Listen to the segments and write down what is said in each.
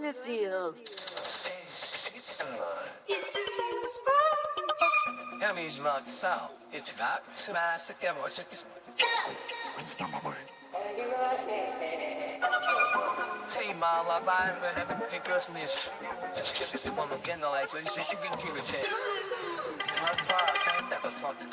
minutes deal. Yummies Markdown. It's not smash again. What's it? Say mama, bye, whenever it goes miss. Just give it one again, like when you say you can keep it. My part, I never thought to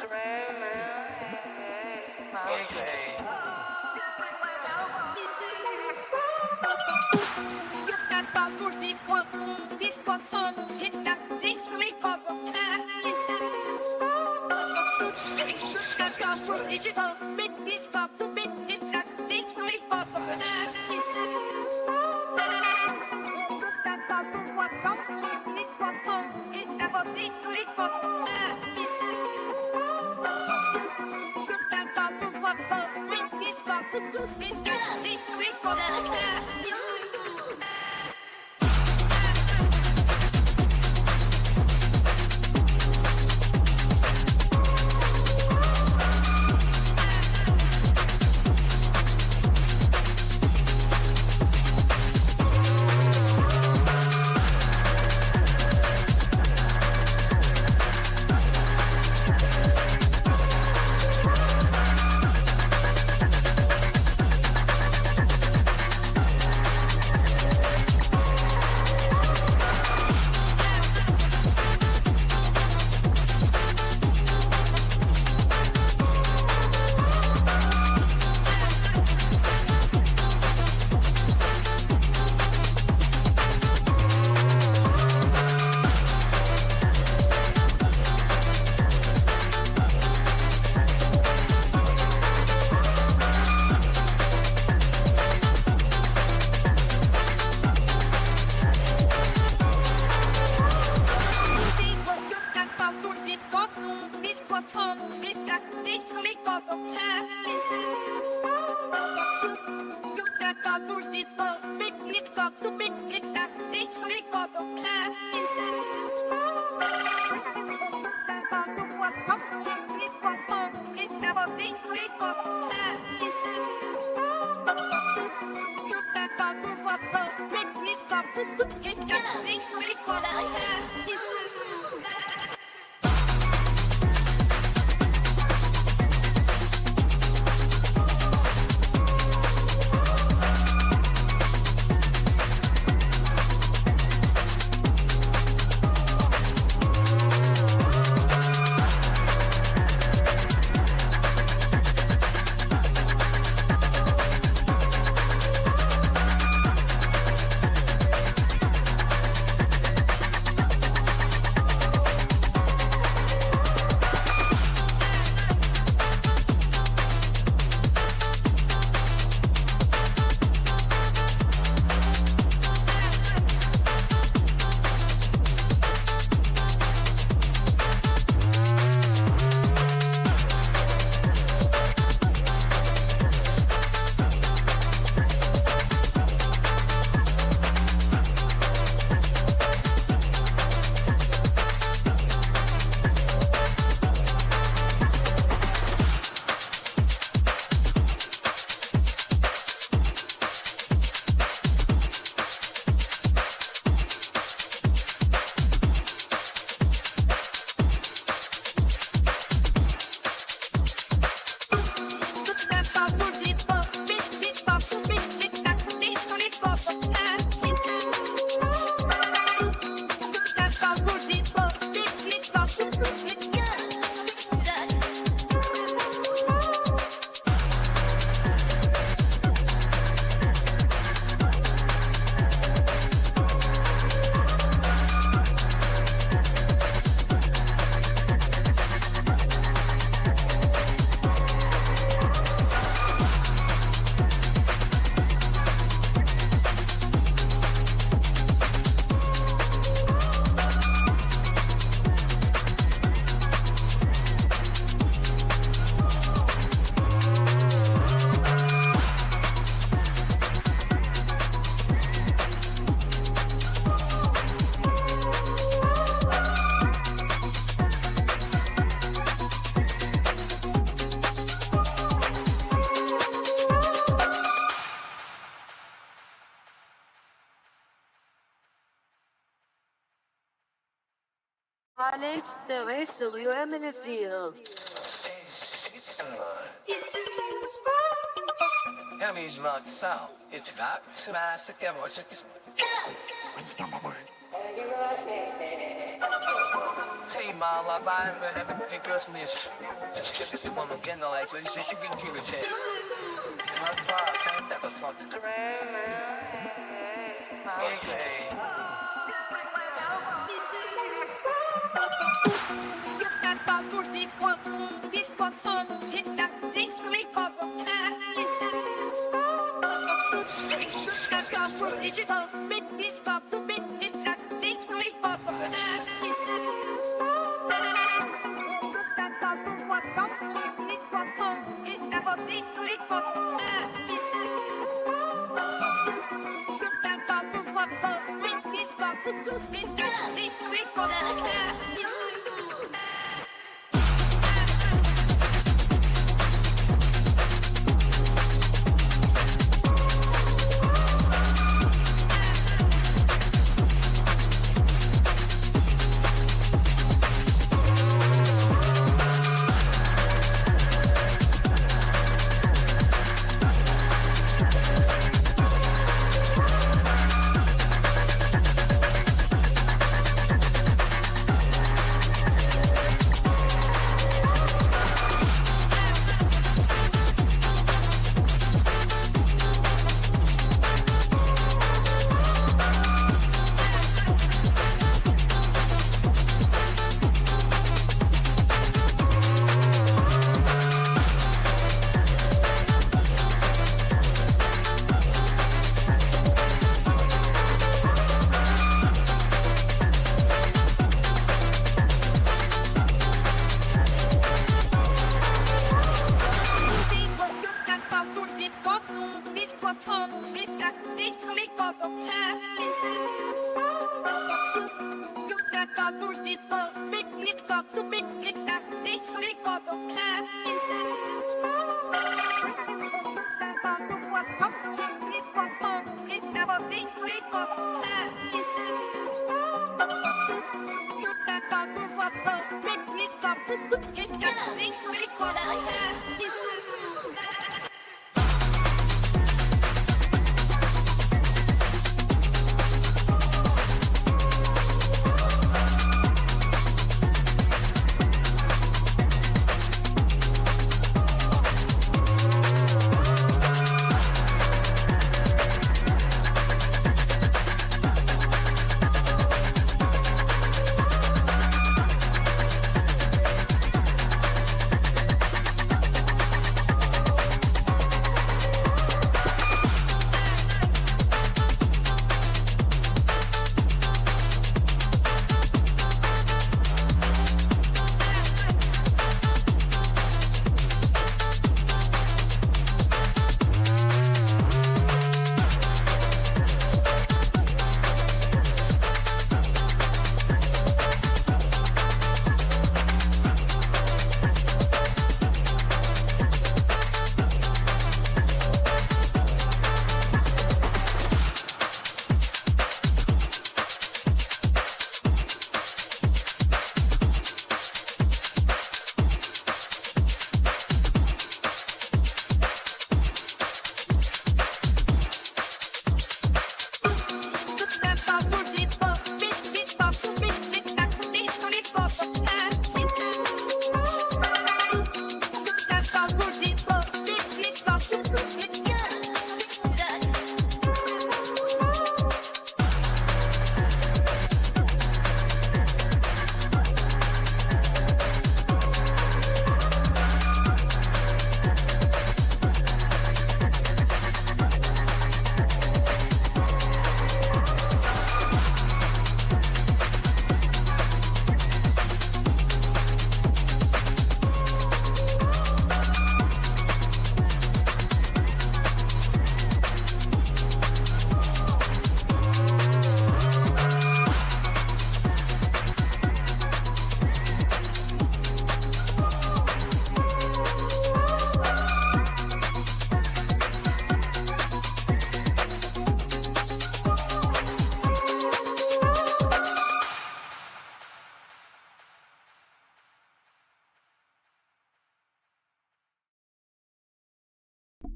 Alex de Vesuviu Eminizio. Enemies marked south. It's not smash the camera. Team mama buying when everything goes miss. Just you want to get no like this. You can keep it check. Not far. Can't that was something. Okay.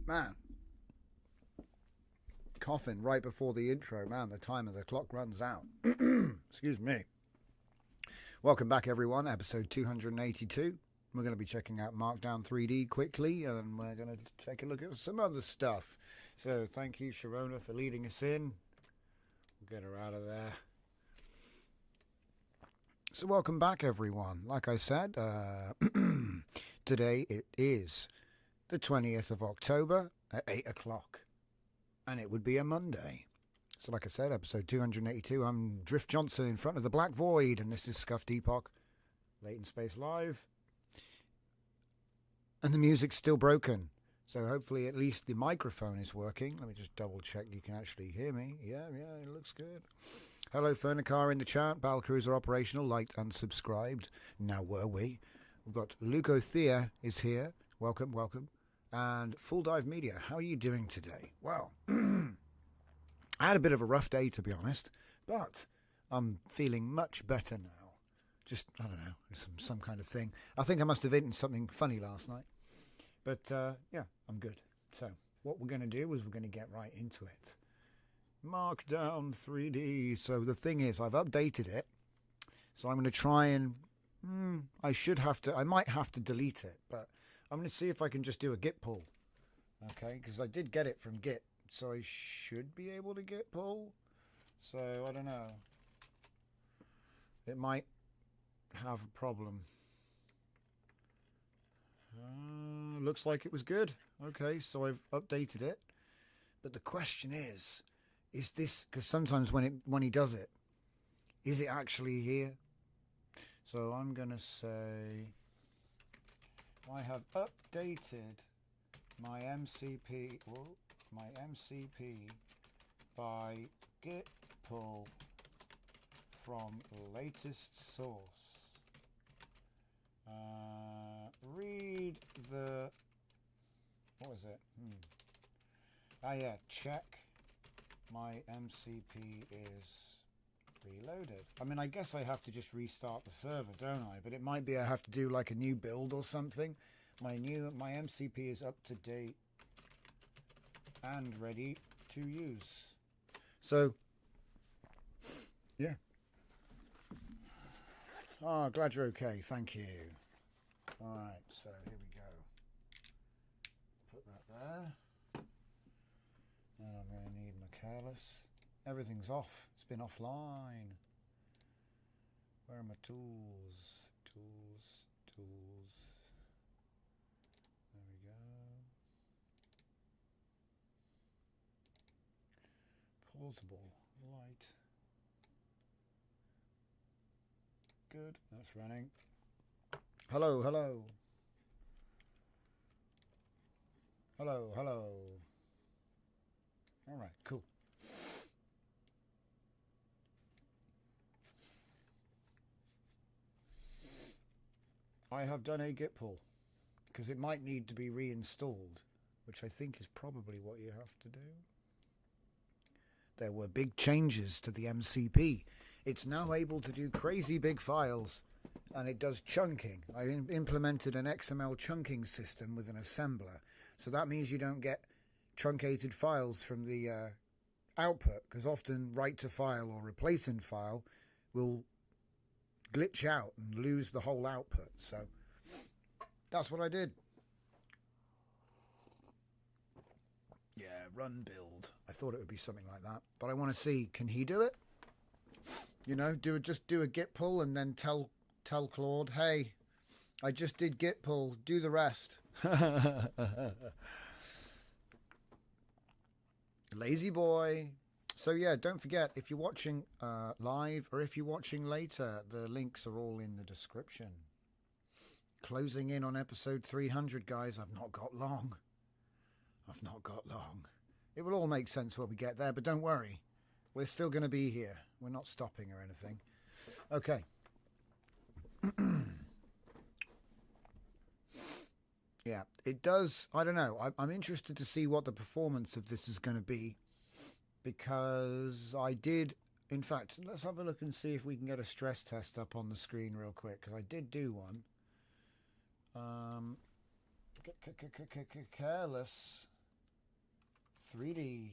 Man, coughing right before the intro. Man, the time of the clock runs out. Excuse me. Welcome back, everyone. Episode 282. We're going to be checking out Markdown 3D quickly, and we're going to take a look at some other stuff. So thank you, Sharona, for leading us in. We'll get her out of there. So welcome back, everyone. Like I said, today it is the 20th of October at 8 o'clock. And it would be a Monday. So like I said, episode 282, I'm Drift Johnson in front of the Black Void, and this is Scuffed Epoch, Latent Space Live. And the music's still broken, so hopefully at least the microphone is working. Let me just double check you can actually hear me. Yeah, it looks good. Hello, Fernicar in the chat. Battle Cruiser operational, liked and subscribed. Now were we? We've got Luco Thea is here. Welcome, welcome. And Full Dive Media, how are you doing today? Well, I had a bit of a rough day, to be honest, but I'm feeling much better now. Just, I don't know, some kind of thing. I think I must have eaten something funny last night. But, yeah, I'm good. So, what we're going to do is we're going to get right into it. Markdown 3D. So, the thing is, I've updated it. So, I'm going to try and... I might have to delete it, but I'm going to see if I can just do a git pull. Okay, because I did get it from git. So, I should be able to git pull. So, I don't know. It might have a problem. Looks like it was good. Okay, so I've updated it. But the question is this, because sometimes when he does it, is it actually here? So I'm gonna say I have updated my MCP by git pull from latest source. Read the... What was it? Yeah, check my MCP is reloaded. I mean, I guess I have to just restart the server, don't I? But it might be I have to do like a new build or something. My MCP is up to date and ready to use. So, yeah. Oh, glad you're okay. Thank you. All right, so here we go. Put that there. And I'm going to need my careless. Everything's off. It's been offline. Where are my tools? Tools. There we go. Portable light. Good, that's running. Hello. All right, cool. I have done a git pull because it might need to be reinstalled, which I think is probably what you have to do. There were big changes to the MCP. It's now able to do crazy big files, and it does chunking. I implemented an XML chunking system with an assembler, so that means you don't get truncated files from the output, because often write to file or replace in file will glitch out and lose the whole output. So that's what I did. Yeah, run build. I thought it would be something like that, but I want to see, can he do it? You know, just do a git pull and then tell Claude, hey, I just did git pull, do the rest. Lazy boy. So yeah, don't forget, if you're watching live or if you're watching later, the links are all in the description. Closing in on episode 300, guys. I've not got long. It will all make sense when we get there, but don't worry. We're still going to be here. We're not stopping or anything. Okay. Yeah, it does. I don't know. I'm interested to see what the performance of this is going to be, because I did, in fact, let's have a look and see if we can get a stress test up on the screen real quick, because I did do one. Careless. 3D.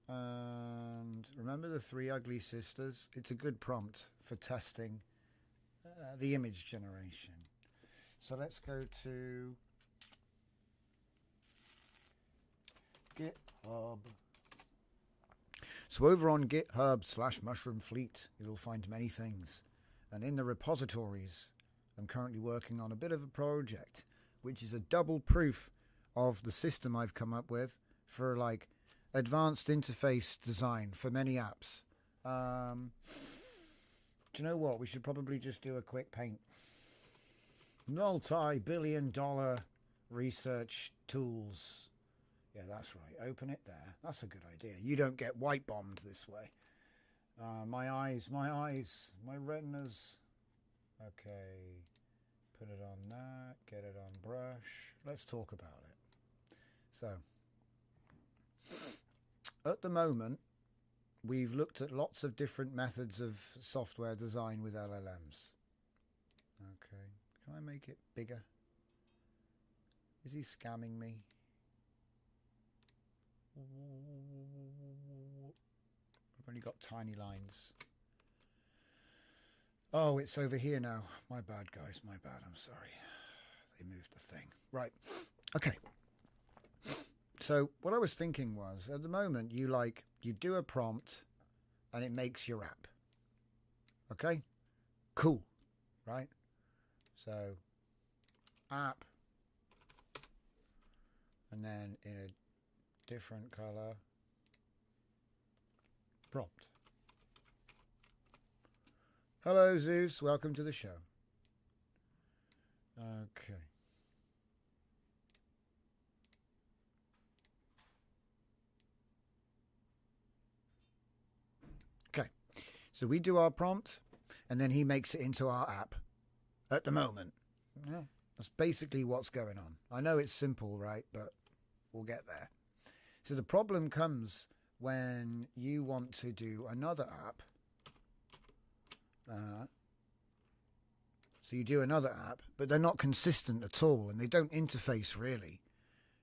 And remember the three ugly sisters? It's a good prompt for testing the image generation. So let's go to GitHub. So over on GitHub/MushroomFleet, you'll find many things. And in the repositories, I'm currently working on a bit of a project, which is a double proof of the system I've come up with for like advanced interface design for many apps. Do you know what? We should probably just do a quick paint. Multi-billion-dollar research tools. Yeah, that's right. Open it there. That's a good idea. You don't get white bombed this way. My eyes, my retinas. Okay. Put it on that. Get it on brush. Let's talk about it. So, at the moment, we've looked at lots of different methods of software design with LLMs. Okay. Can I make it bigger? Is he scamming me? I've only got tiny lines. Oh, it's over here now. My bad, guys. My bad. I'm sorry. They moved the thing. Right. Okay. So what I was thinking was, at the moment, you do a prompt and it makes your app. Okay? Cool. Right? So, app. And then in a different color, prompt. Hello, Zeus. Welcome to the show. Okay. Okay. So we do our prompt, and then he makes it into our app at the moment. Yeah, that's basically what's going on. I know it's simple, right? But we'll get there. So the problem comes when you want to do another app. So you do another app, but they're not consistent at all, and they don't interface really.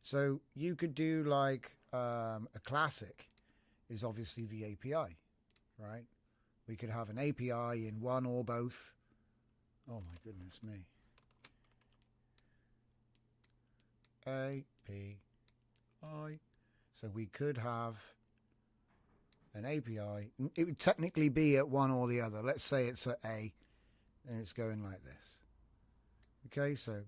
So you could do like a classic is obviously the API, right? We could have an API in one or both. Oh my goodness me. API. So we could have an API. It would technically be at one or the other. Let's say it's at A, and it's going like this. Okay, so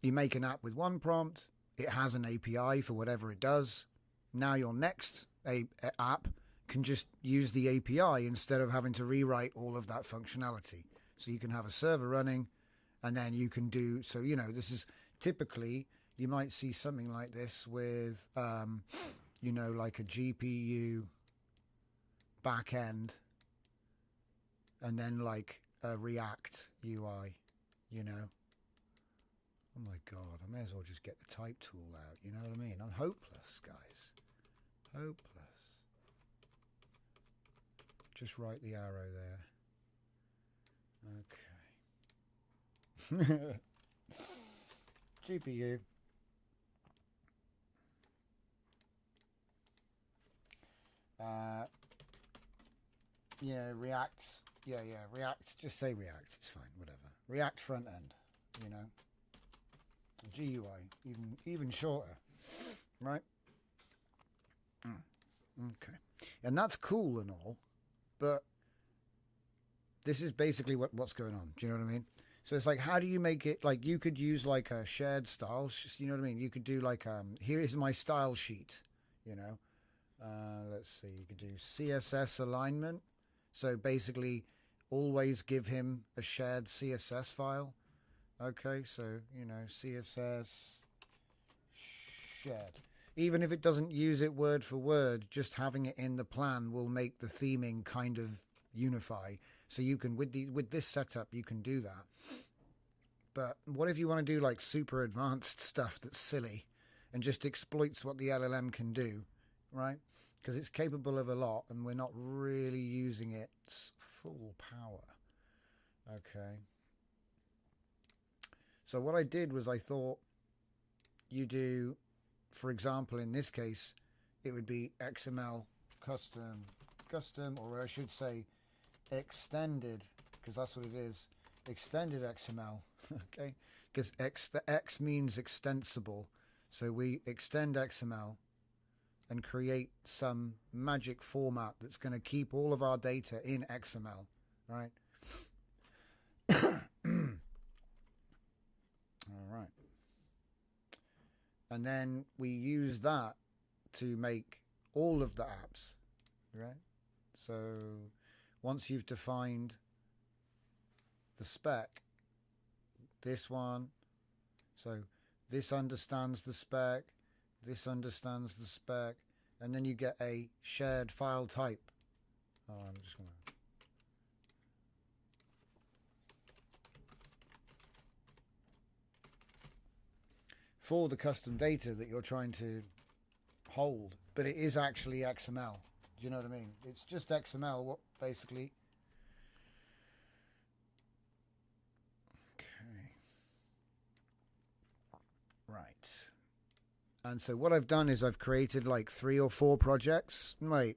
you make an app with one prompt. It has an API for whatever it does. Now your next app can just use the API instead of having to rewrite all of that functionality. So you can have a server running, and then you can do, so, you know, this is typically, you might see something like this with, you know, like a GPU backend, and then like a React UI, you know. Oh my God, I may as well just get the type tool out, you know what I mean? I'm hopeless, guys. Hopeless. Just write the arrow there. Okay. GPU. Yeah, React. Yeah, React. Just say React. It's fine, whatever. React front end, you know. GUI, even shorter, right? Okay. And that's cool and all, but this is basically what's going on. Do you know what I mean? So it's like, how do you make it, like, you could use like a shared style, you know what I mean? You could do like, here is my style sheet, you know. Let's see, you could do CSS alignment. So basically, always give him a shared CSS file. Okay, so, you know, CSS shared. Even if it doesn't use it word for word, just having it in the plan will make the theming kind of unify. So you can, with this setup, you can do that. But what if you want to do like super advanced stuff that's silly and just exploits what the LLM can do, right? Because it's capable of a lot and we're not really using its full power. Okay. So what I did was I thought you do for example, in this case, it would be XML custom, or I should say extended, because that's what it is, extended XML. Okay, because the X means extensible, so we extend XML and create some magic format that's going to keep all of our data in XML, right? All right. And then we use that to make all of the apps, right? So once you've defined the spec, this one, so this understands the spec, this understands the spec, and then you get a shared file type. Oh, I'm just going to... for the custom data that you're trying to hold, but it is actually XML. Do you know what I mean? It's just XML, what basically. Okay. Right. And so what I've done is I've created like 3 or 4 projects. Right.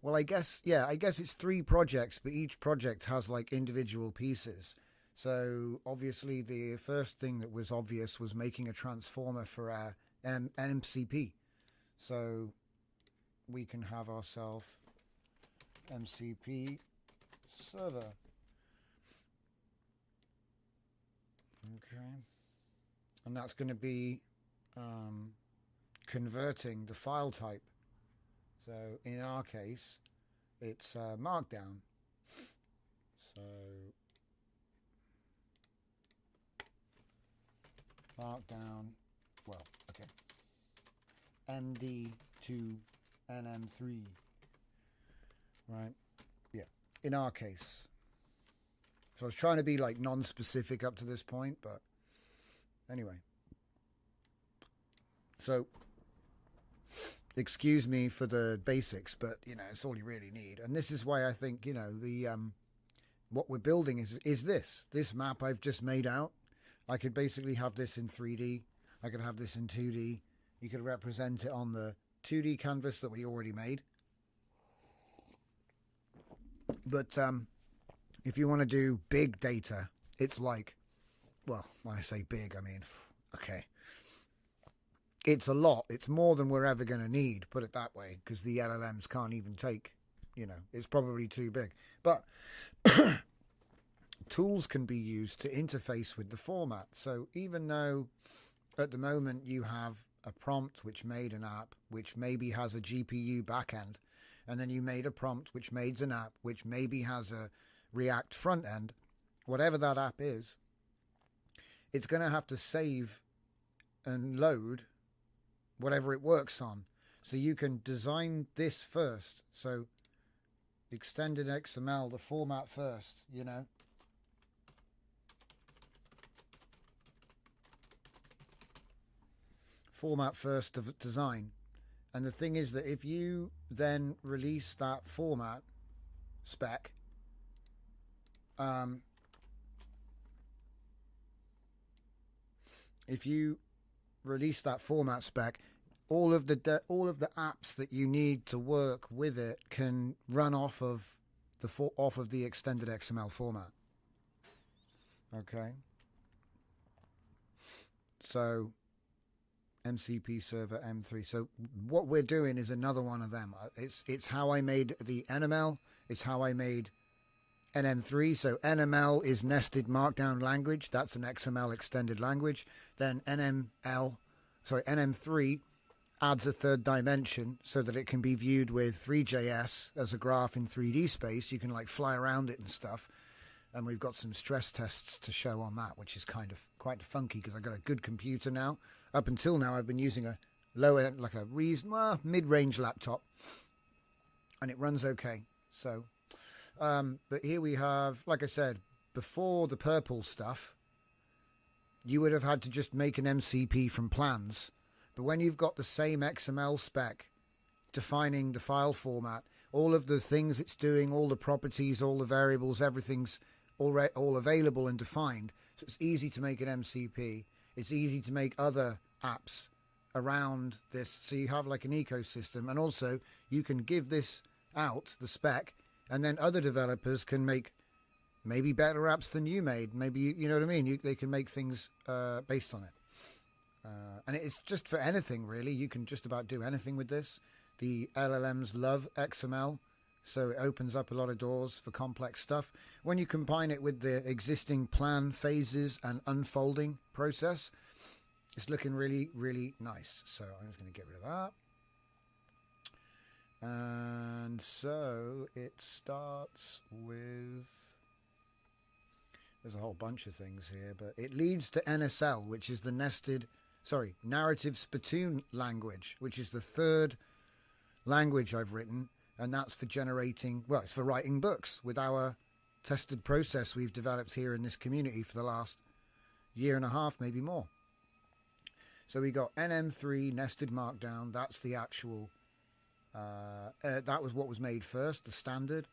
Well, I guess it's 3 projects, but each project has like individual pieces. So obviously the first thing that was obvious was making a transformer for our MCP. So we can have ourselves MCP server. Okay. And that's going to be converting the file type. So in our case, it's Markdown. So Markdown, well, okay, MD to NM3, right? Yeah, in our case. So I was trying to be like non-specific up to this point, but anyway. So, excuse me for the basics, but, you know, it's all you really need. And this is why I think, you know, the what we're building is this map I've just made out. I could basically have this in 3D. I could have this in 2D. You could represent it on the 2D canvas that we already made. But if you want to do big data, it's like, well, when I say big, I mean, okay. It's a lot. It's more than we're ever going to need, put it that way, because the LLMs can't even take, you know, it's probably too big. But tools can be used to interface with the format. So even though at the moment you have a prompt which made an app which maybe has a GPU backend, and then you made a prompt which made an app which maybe has a React front end, whatever that app is, it's going to have to save and load whatever it works on. So you can design this first. So extended XML, the format first, you know. Format first of design. And the thing is that if you then release that format spec, if you release that format spec, all of the apps that you need to work with it can run off of the extended XML format. Okay. So MCP server M3. So what we're doing is another one of them. It's how I made the NML. It's how I made NM3. So NML is nested markdown language. That's an XML extended language. Then NM3 adds a third dimension so that it can be viewed with 3JS as a graph in 3D space. You can like fly around it and stuff. And we've got some stress tests to show on that, which is kind of quite funky because I've got a good computer now. Up until now, I've been using a lower, like a mid-range laptop, and it runs okay. So, but here we have, like I said, before the purple stuff, you would have had to just make an MCP from plans. But when you've got the same XML spec defining the file format, all of the things it's doing, all the properties, all the variables, everything's all available and defined. So it's easy to make an MCP. It's easy to make other apps around this, so you have like an ecosystem, and also you can give this out, the spec, and then other developers can make maybe better apps than you made. Maybe you know what I mean. They can make things based on it, and it's just for anything really. You can just about do anything with this. The LLMs love XML, so it opens up a lot of doors for complex stuff. When you combine it with the existing plan phases and unfolding process, it's looking really, really nice. So I'm just going to get rid of that. And so it starts with, there's a whole bunch of things here, but it leads to NSL, which is the narrative spittoon language, which is the third language I've written, and that's for generating, well, it's for writing books with our tested process we've developed here in this community for the last year and a half, maybe more. So we got NM3 nested Markdown. That's the actual, that was what was made first, the standard.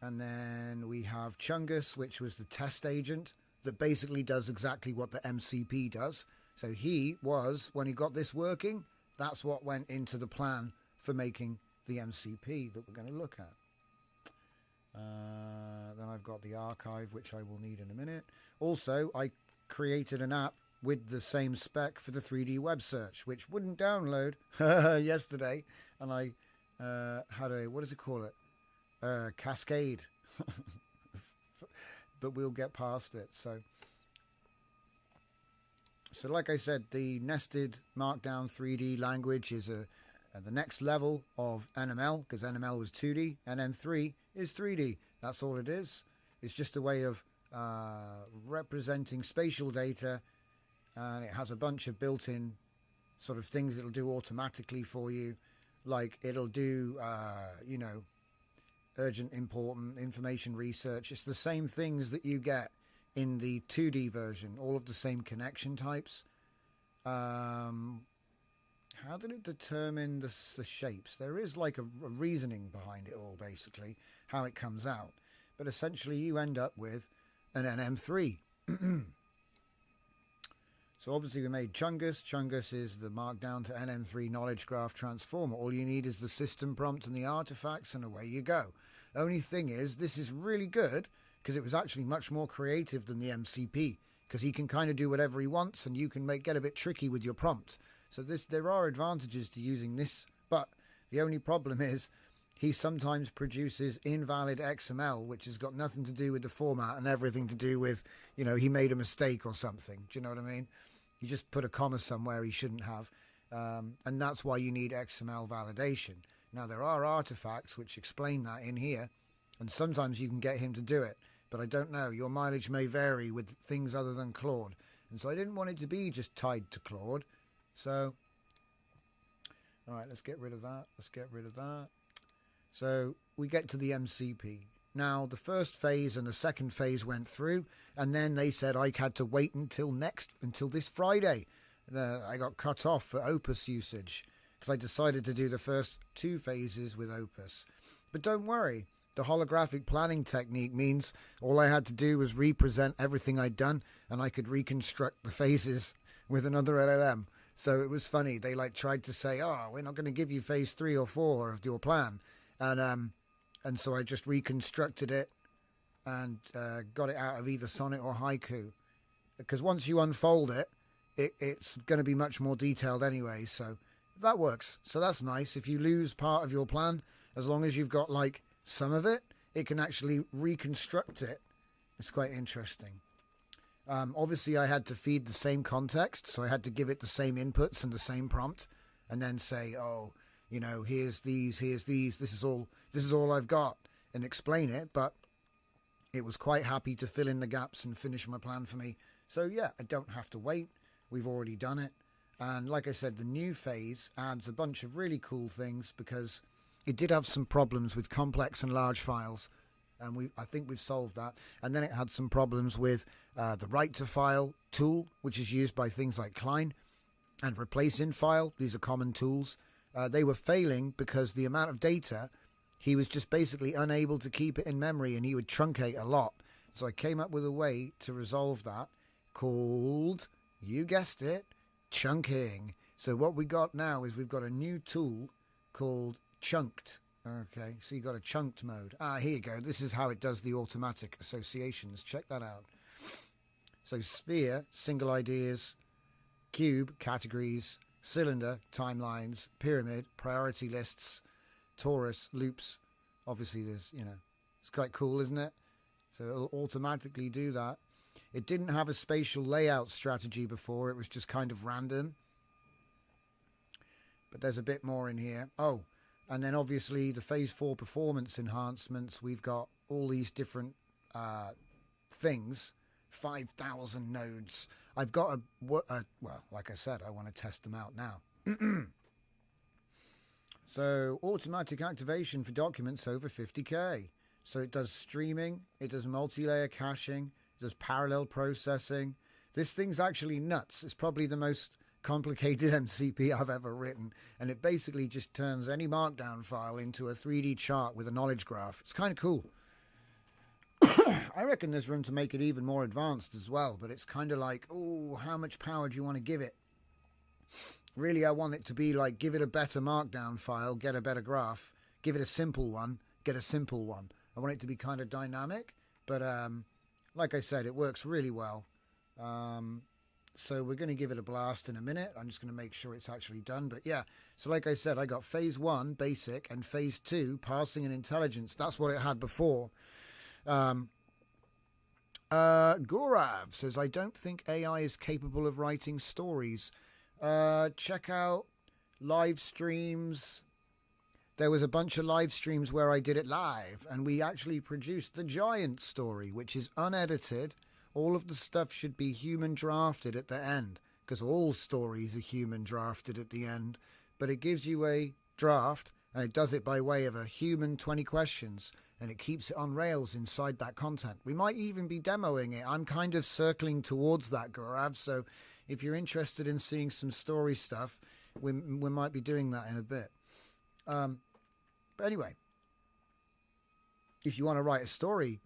And then we have Chungus, which was the test agent that basically does exactly what the MCP does. So he was, when he got this working, that's what went into the plan for making the MCP that we're going to look at. Then I've got the archive, which I will need in a minute. Also, I created an app with the same spec for the 3D web search, which wouldn't download yesterday. And I had a, what does it call it? Cascade. But we'll get past it. So like I said, the nested Markdown 3D language is the next level of NML, because NML was 2D. NM3 is 3D. That's all it is. It's just a way of representing spatial data, and it has a bunch of built-in sort of things it'll do automatically for you, like it'll do, urgent, important information research. It's the same things that you get in the 2D version, all of the same connection types. How did it determine the shapes? There is like a reasoning behind it all, basically, how it comes out. But essentially you end up with an NM3. So obviously we made Chungus. Chungus is the Markdown to NM3 knowledge graph transformer. All you need is the system prompt and the artifacts, and away you go. Only thing is, this is really good because it was actually much more creative than the MCP, because he can kind of do whatever he wants, and you can get a bit tricky with your prompt. So there are advantages to using this, but the only problem is he sometimes produces invalid XML, which has got nothing to do with the format and everything to do with, he made a mistake or something. Do you know what I mean? He just put a comma somewhere he shouldn't have. And that's why you need XML validation. Now, there are artifacts which explain that in here, and sometimes you can get him to do it. But I don't know. Your mileage may vary with things other than Claude. And so I didn't want it to be just tied to Claude. So, all right, let's get rid of that. Let's get rid of that. So we get to the MCP. Now, the first phase and the second phase went through, and then they said I had to wait until this Friday. I got cut off for Opus usage because I decided to do the first two phases with Opus. But don't worry, the holographic planning technique means all I had to do was represent everything I'd done, and I could reconstruct the phases with another LLM. So it was funny. They tried to say, "Oh, we're not going to give you phase 3 or 4 of your plan," and so I just reconstructed it and got it out of either Sonnet or Haiku, because once you unfold it, it's going to be much more detailed anyway. So that works. So that's nice. If you lose part of your plan, as long as you've got some of it, it can actually reconstruct it. It's quite interesting. Obviously, I had to feed the same context, so I had to give it the same inputs and the same prompt, and then say, "Oh, here's these, this is all I've got," and explain it. But it was quite happy to fill in the gaps and finish my plan for me. So yeah, I don't have to wait. We've already done it. And like I said, the new phase adds a bunch of really cool things, because it did have some problems with complex and large files. And I think we've solved that. And then it had some problems with the write to file tool, which is used by things like Klein, and replace in file. These are common tools. They were failing because the amount of data, he was just basically unable to keep it in memory, and he would truncate a lot. So I came up with a way to resolve that called, you guessed it, chunking. So what we got now is we've got a new tool called chunked. Okay, so you got a chunked mode. Here you go. This is how it does the automatic associations. Check that out. So sphere, single ideas, cube, categories, cylinder, timelines, pyramid, priority lists, torus, loops. Obviously there's, it's quite cool, isn't it? So it'll automatically do that. It didn't have a spatial layout strategy before. It was just kind of random. But there's a bit more in here. Oh, and then obviously the phase 4 performance enhancements. We've got all these different things. 5,000 nodes. I've got well, like I said, I want to test them out now. So automatic activation for documents over 50k. So it does streaming, it does multi-layer caching, it does parallel processing. This thing's actually nuts. It's probably the most complicated MCP I've ever written, and it basically just turns any Markdown file into a 3D chart with a knowledge graph. It's kind of cool. I reckon there's room to make it even more advanced as well, but it's kind of like, oh, how much power do you want to give it? Really, I want it to be like, give it a better Markdown file, get a better graph. Give it a simple one, get a simple one. I want it to be kind of dynamic, but like I said, it works really well. So we're going to give it a blast in a minute. I'm just going to make sure it's actually done. But yeah, so like I said, I got phase 1, basic, and phase 2, parsing and intelligence. That's what it had before. Gaurav says, I don't think AI is capable of writing stories. Check out live streams. There was a bunch of live streams where I did it live, and we actually produced the giant story, which is unedited. All of the stuff should be human drafted at the end, because all stories are human drafted at the end. But it gives you a draft, and it does it by way of a human 20 questions, and it keeps it on rails inside that content. We might even be demoing it. I'm kind of circling towards that, Gaurav, so if you're interested in seeing some story stuff, we might be doing that in a bit. But anyway, if you want to write a story,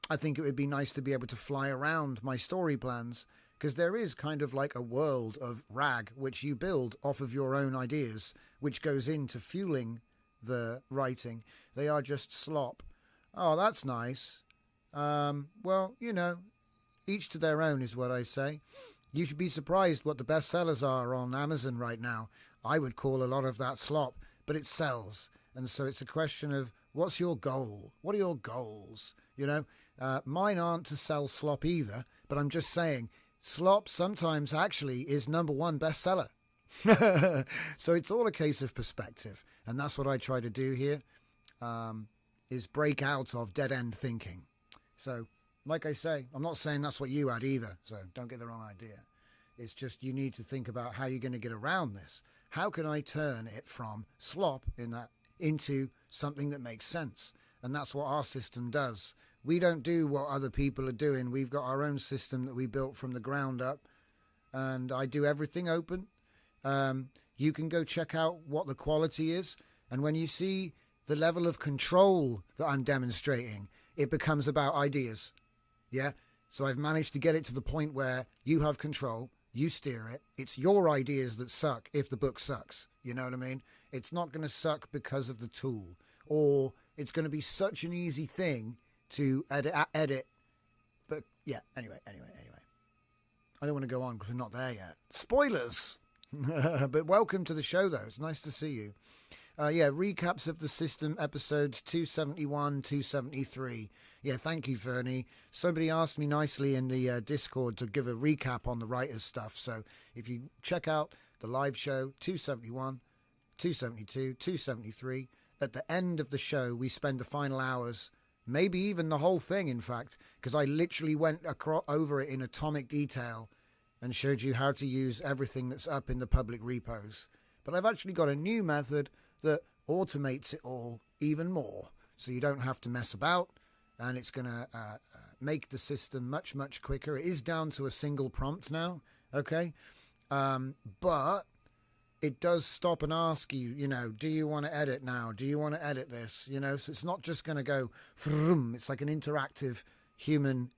I think it would be nice to be able to fly around my story plans, because there is kind of like a world of RAG which you build off of your own ideas, which goes into fueling the writing. They are just slop. Oh, that's nice. Well, each to their own is what I say. You should be surprised what the bestsellers are on Amazon right now. I would call a lot of that slop, but it sells. And so it's a question of, what's your goal? What are your goals? Mine aren't to sell slop either, but I'm just saying, slop sometimes actually is #1 bestseller. So it's all a case of perspective. And that's what I try to do here, is break out of dead-end thinking. So, like I say, I'm not saying that's what you had either, so don't get the wrong idea. It's just you need to think about how you're going to get around this. How can I turn it from slop into something that makes sense? And that's what our system does. We don't do what other people are doing. We've got our own system that we built from the ground up, and I do everything open. You can go check out what the quality is, and when you see the level of control that I'm demonstrating, it becomes about ideas. Yeah? So I've managed to get it to the point where you have control, you steer it. It's your ideas that suck if the book sucks. You know what I mean? It's not going to suck because of the tool, or it's going to be such an easy thing to edit. But yeah, anyway. I don't want to go on because we're not there yet. Spoilers! But welcome to the show, though. It's nice to see you. Recaps of the system, episodes 271, 273. Yeah, thank you, Fernie. Somebody asked me nicely in the Discord to give a recap on the writers' stuff. So if you check out the live show, 271, 272, 273, at the end of the show, we spend the final hours, maybe even the whole thing, in fact, because I literally went over it in atomic detail and showed you how to use everything that's up in the public repos. But I've actually got a new method that automates it all even more, so you don't have to mess about, and it's going to make the system much, much quicker. It is down to a single prompt now, okay? But it does stop and ask you, do you want to edit now? Do you want to edit this? So it's not just going to go, vroom. It's like an interactive human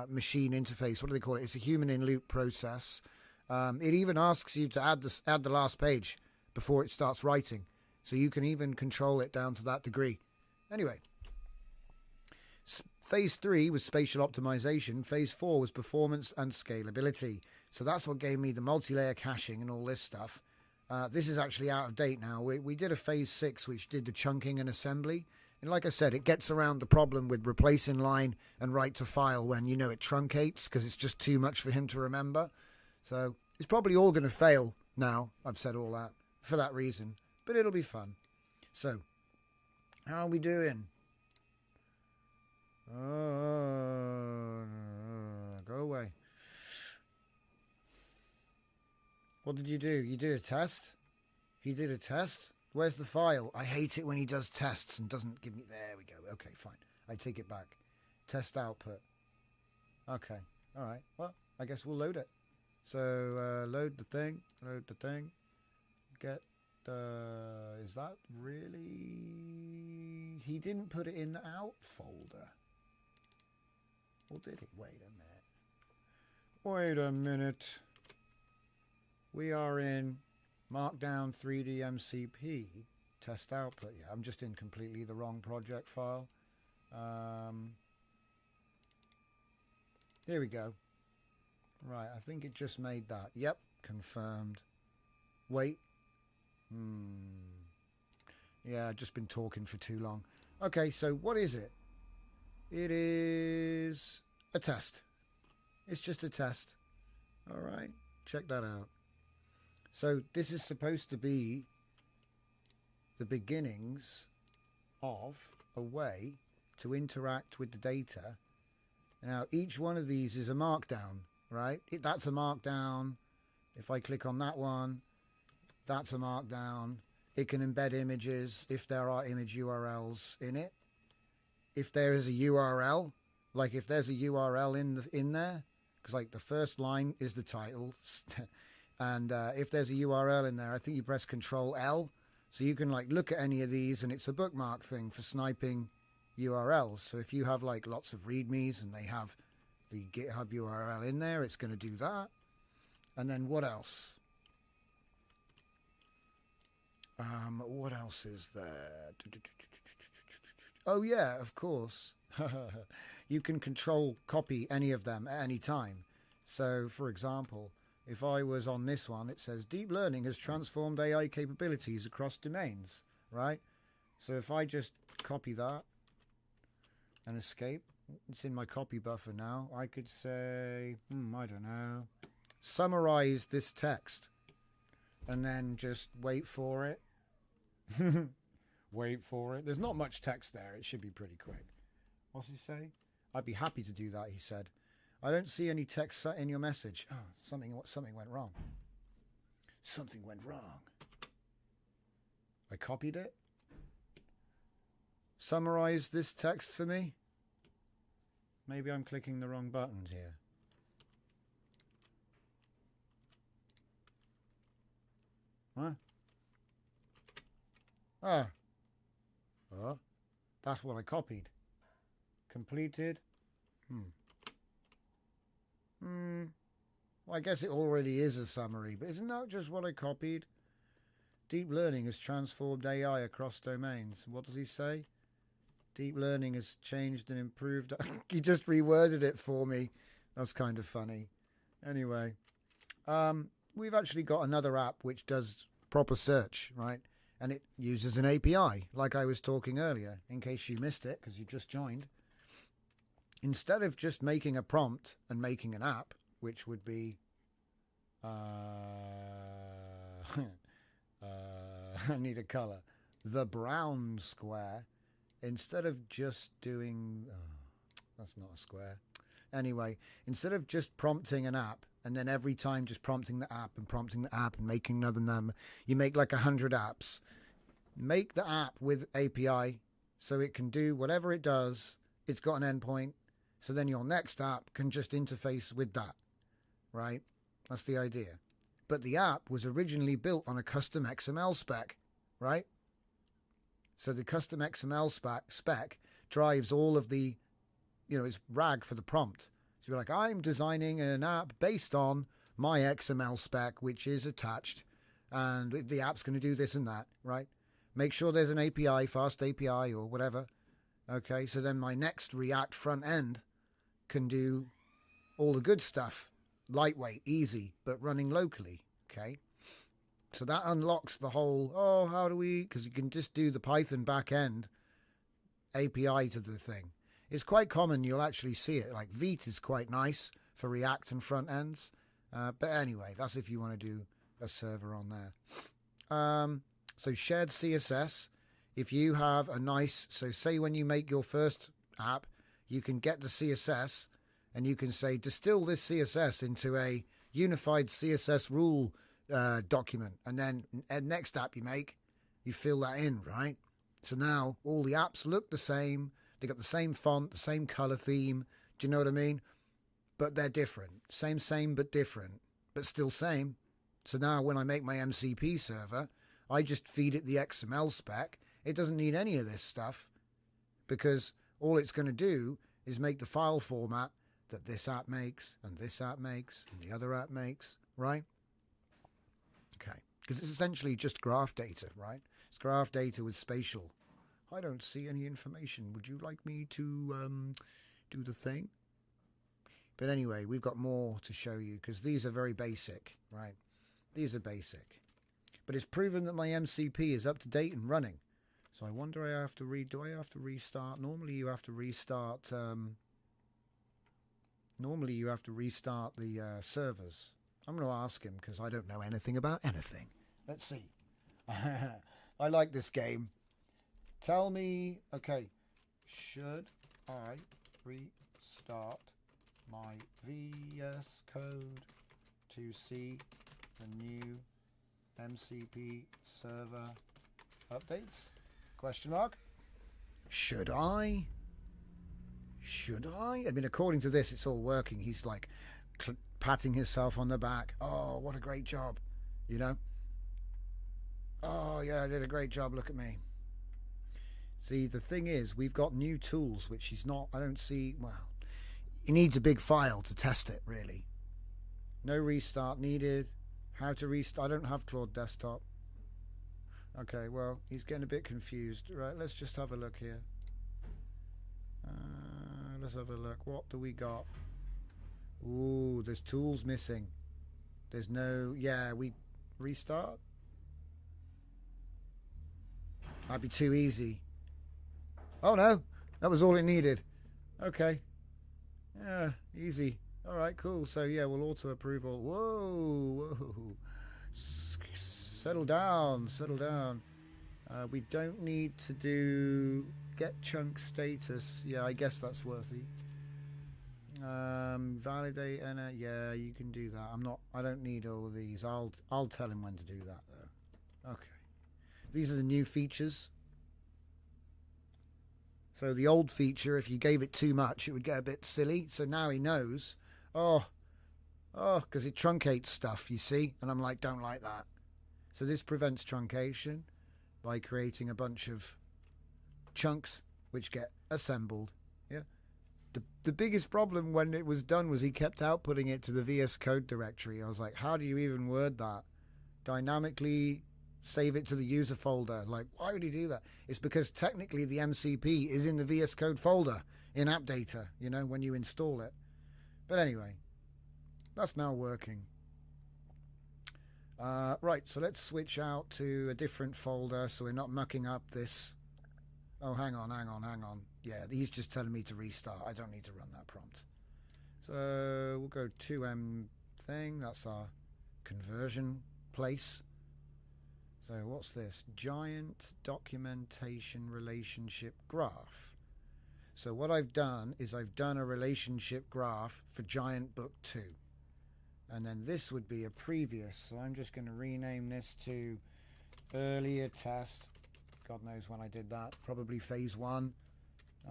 machine interface. What do they call it? It's a human in loop process. It even asks you to add the last page before it starts writing, so you can even control it down to that degree. Anyway, phase 3 was spatial optimization. Phase 4 was performance and scalability. So that's what gave me the multi-layer caching and all this stuff. This is actually out of date now. We did a phase 6 which did the chunking and assembly. And like I said, it gets around the problem with replacing line and write to file when, you know, it truncates because it's just too much for him to remember. So it's probably all going to fail now. I've said all that for that reason. But it'll be fun. So, how are we doing? Oh, go away. What did you do? You did a test? He did a test? Where's the file? I hate it when he does tests and doesn't give me... There we go. Okay, fine. I take it back. Test output. Okay. All right. Well, I guess we'll load it. So, load the thing. Load the thing. Get the... Is that really... He didn't put it in the out folder. Or did he? Wait a minute. Wait a minute. We are in Markdown 3D MCP test output. Yeah, I'm just in completely the wrong project file. Here we go. Right, I think it just made that. Yep, confirmed. Wait. Yeah, I've just been talking for too long. Okay, so what is it? It is a test. It's just a test. All right, check that out. So this is supposed to be the beginnings of a way to interact with the data. Now, each one of these is a markdown, right? That's a markdown. If I click on that one, that's a markdown. It can embed images if there are image URLs in it. If there is a URL, like if there's a URL in there, because like the first line is the title, and if there's a URL in there, I think you press Control L, so you can like look at any of these, and it's a bookmark thing for sniping URLs. So if you have like lots of readmes and they have the GitHub URL in there, it's going to do that. And then what else? What else is there? Oh yeah, of course. You can control copy any of them at any time. So for example, if I was on this one, it says deep learning has transformed AI capabilities across domains, right? So if I just copy that and escape, it's in my copy buffer now. I could say, I don't know, summarize this text and then just wait for it. Wait for it. There's not much text there. It should be pretty quick. What's he say? I'd be happy to do that, he said. I don't see any text in your message. Oh, something went wrong. Something went wrong. I copied it. Summarize this text for me. Maybe I'm clicking the wrong buttons here. Huh? Ah. Oh, that's what I copied. Completed. Well, I guess it already is a summary, but isn't that just what I copied? Deep learning has transformed AI across domains. What does he say? Deep learning has changed and improved. He just reworded it for me. That's kind of funny. Anyway, we've actually got another app which does proper search, right? And it uses an API, like I was talking earlier, in case you missed it, because you just joined. Instead of just making a prompt and making an app, which would be... I need a color. The brown square. Instead of just doing... that's not a square. Anyway, instead of just prompting an app, and then every time just prompting the app and making another number, you make like 100 apps. Make the app with API so it can do whatever it does. It's got an endpoint. So then your next app can just interface with that, right? That's the idea. But the app was originally built on a custom XML spec, right? So the custom XML spec drives all of the, it's RAG for the prompt. So you're like, I'm designing an app based on my XML spec, which is attached, and the app's going to do this and that, right? Make sure there's an API, fast API or whatever. Okay, so then my next React front end can do all the good stuff. Lightweight, easy, but running locally, okay? So that unlocks the whole, oh, how do we, because you can just do the Python backend API to the thing. It's quite common, you'll actually see it. Like Vite is quite nice for React and front ends. But anyway, that's if you want to do a server on there. So shared CSS, if you have a nice, so say when you make your first app, you can get the CSS and you can say, distill this CSS into a unified CSS rule document. And then next app you make, you fill that in, right? So now all the apps look the same. They got the same font, the same color theme. Do you know what I mean? But they're different. Same, but different. But still same. So now when I make my MCP server, I just feed it the XML spec. It doesn't need any of this stuff because all it's going to do is make the file format that this app makes and this app makes and the other app makes, right? Okay. Because it's essentially just graph data, right? It's graph data with spatial. I don't see any information. Would you like me to do the thing? But anyway, we've got more to show you because these are very basic, right? These are basic. But it's proven that my MCP is up to date and running. So I wonder, do I have to restart? Normally you have to restart the servers. I'm going to ask him because I don't know anything about anything. Let's see. I like this game. Tell me, okay, should I restart my VS Code to see the new MCP server updates? Question mark. Should I? Should I? I mean, according to this, it's all working. He's like patting himself on the back. Oh, what a great job. You know? Oh, yeah, I did a great job. Look at me. See, the thing is, we've got new tools, which he's not, I don't see, well, he needs a big file to test it, really. No restart needed. How to restart? I don't have Claude Desktop. Okay, well, he's getting a bit confused. Right, let's just have a look here. Let's have a look. What do we got? Ooh, there's tools missing. There's no, yeah, we restart? That'd be too easy. Oh no, that was all it needed. Okay. Yeah, easy. All right, cool. So yeah, we'll auto approval. Whoa. Settle down. We don't need to do get chunk status. Yeah, I guess that's worthy. Validate and yeah, you can do that. I don't need all of these. I'll tell him when to do that though. Okay. These are the new features. So the old feature, if you gave it too much, it would get a bit silly. So now he knows. Oh, because it truncates stuff, you see? And I'm like, don't like that. So this prevents truncation by creating a bunch of chunks which get assembled. Yeah. The biggest problem when it was done was he kept outputting it to the VS Code directory. I was like, how do you even word that? Dynamically save it to the user folder. Like, why would he do that? It's because technically the MCP is in the VS Code folder in app data, you know, when you install it. But anyway, that's now working. Right, so let's switch out to a different folder so we're not mucking up this. Oh, hang on. Yeah, he's just telling me to restart. I don't need to run that prompt. So we'll go 2M thing. That's our conversion place. So what's this? Giant documentation relationship graph. So what I've done is I've done a relationship graph for Giant Book 2. And then this would be a previous. So I'm just going to rename this to earlier test. God knows when I did that. Probably phase 1.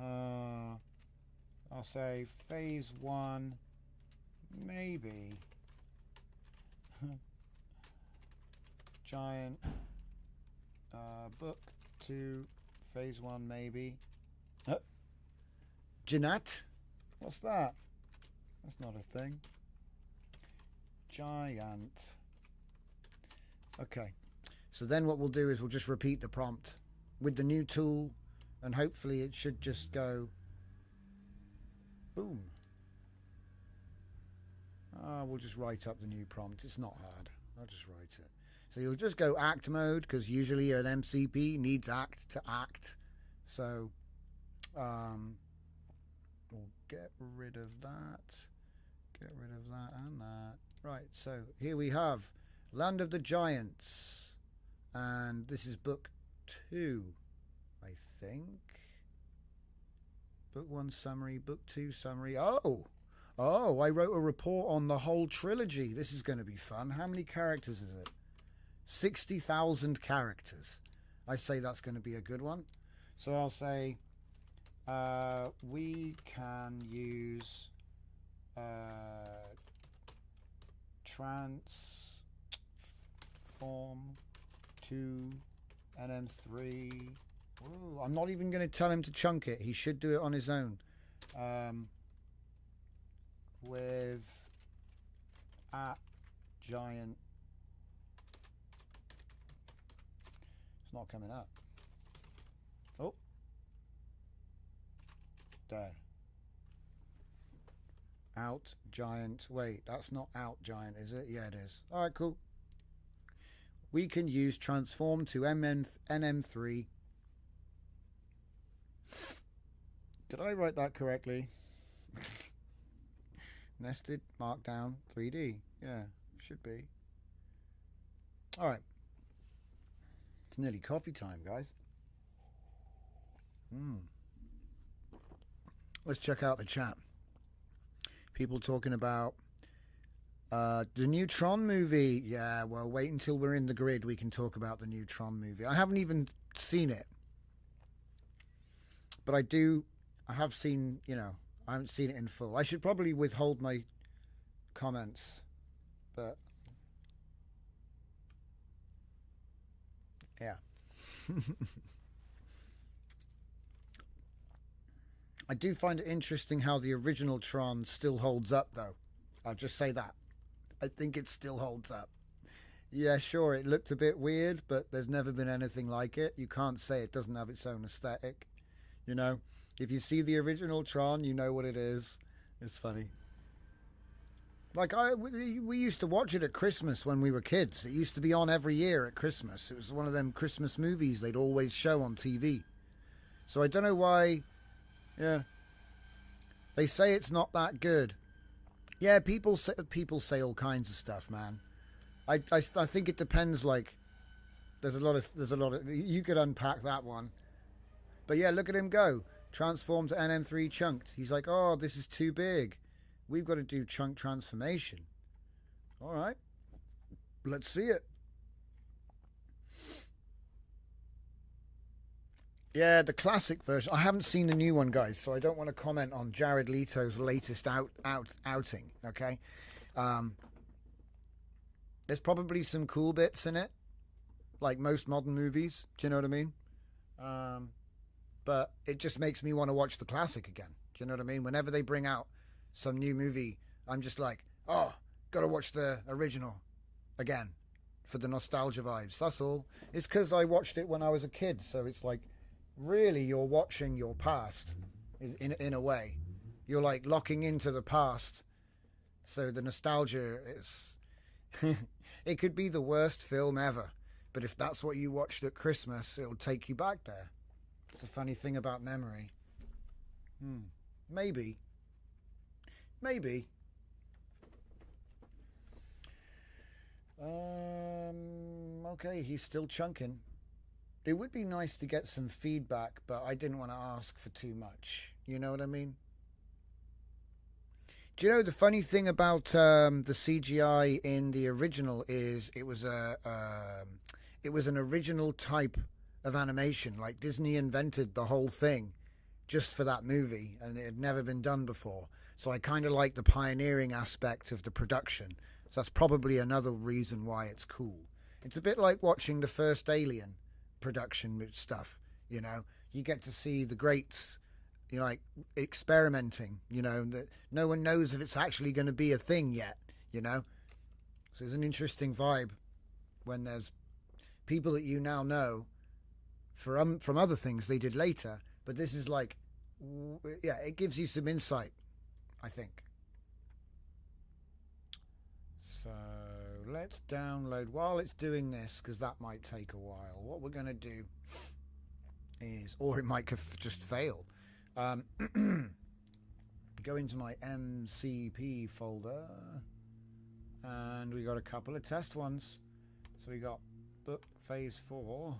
I'll say phase 1, maybe. Giant Book 2, phase 1, maybe. Jeanette? What's that? That's not a thing. giant. Okay, so then what we'll do is we'll just repeat the prompt with the new tool, and hopefully it should just go boom. We'll just write up the new prompt. It's not hard. I'll just write it. So you'll just go act mode, because usually an MCP needs act to act. So we'll get rid of that. Get rid of that and that. Right, so here we have Land of the Giants. And this is book 2, I think. Book 1 summary, book 2 summary. Oh, I wrote a report on the whole trilogy. This is going to be fun. How many characters is it? 60,000 characters. I say that's going to be a good one. So I'll say we can use transform to NM3. Ooh, I'm not even going to tell him to chunk it. He should do it on his own. With at giant. It's not coming up. Oh. There. Out giant. Wait, that's not out giant, is it? Yeah, it is. All right, cool. We can use transform to NM3. Did I write that correctly? Nested Markdown 3D. Yeah, should be. All right. It's nearly coffee time, guys. Let's check out the chat. People talking about the new Tron movie. Yeah, well, wait until we're in the grid. We can talk about the new Tron movie. I haven't even seen it. But I have seen, I haven't seen it in full. I should probably withhold my comments. But, yeah. I do find it interesting how the original Tron still holds up, though. I'll just say that. I think it still holds up. Yeah, sure, it looked a bit weird, but there's never been anything like it. You can't say it doesn't have its own aesthetic. If you see the original Tron, you know what it is. It's funny. Like, we used to watch it at Christmas when we were kids. It used to be on every year at Christmas. It was one of them Christmas movies they'd always show on TV. So I don't know why. Yeah. They say it's not that good. Yeah, people say all kinds of stuff, man. I think it depends. Like, there's a lot of. You could unpack that one. But yeah, look at him go. Transform to NM3 chunked. He's like, oh, this is too big. We've got to do chunk transformation. All right. Let's see it. Yeah, the classic version. I haven't seen the new one, guys, so I don't want to comment on Jared Leto's latest outing, okay? There's probably some cool bits in it, like most modern movies. Do you know what I mean? But it just makes me want to watch the classic again. Do you know what I mean? Whenever they bring out some new movie, I'm just like, oh, got to watch the original again for the nostalgia vibes. That's all. It's because I watched it when I was a kid, so it's like, really, you're watching your past in a way. You're like locking into the past. So the nostalgia is... it could be the worst film ever, but if that's what you watched at Christmas, it'll take you back there. It's a funny thing about memory. Maybe. Okay, he's still chunking. It would be nice to get some feedback, but I didn't want to ask for too much. You know what I mean? Do you know the funny thing about the CGI in the original is it was an original type of animation. Like Disney invented the whole thing just for that movie, and it had never been done before. So I kind of like the pioneering aspect of the production. So that's probably another reason why it's cool. It's a bit like watching the first Alien production stuff. You get to see the greats, like experimenting, that no one knows if it's actually going to be a thing yet, So it's an interesting vibe when there's people that you now know from other things they did later, but this is like, yeah, it gives you some insight, I think. So let's download while it's doing this, because that might take a while. What we're going to do is, or it might just fail. Go into my MCP folder, and we got a couple of test ones. So we got book phase 4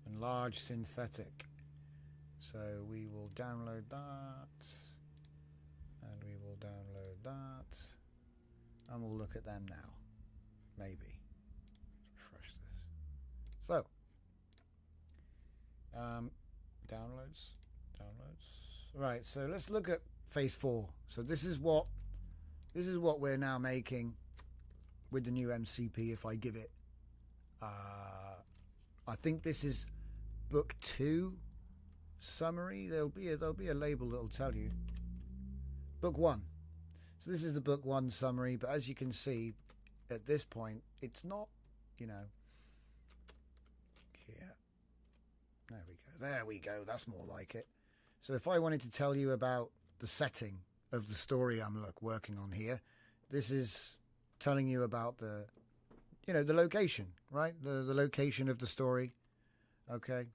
and large synthetic. So we will download that, and we will download that, and we'll look at them now. Maybe. Let's refresh this. So downloads. Right, so let's look at phase 4. So this is what we're now making with the new MCP. If I give it, I think this is book 2 summary. There'll be a label that'll tell you book 1. So this is the book 1 summary, but as you can see at this point, it's not, here. There we go. That's more like it. So if I wanted to tell you about the setting of the story I'm working on here, this is telling you about the location, right? The location of the story. Okay.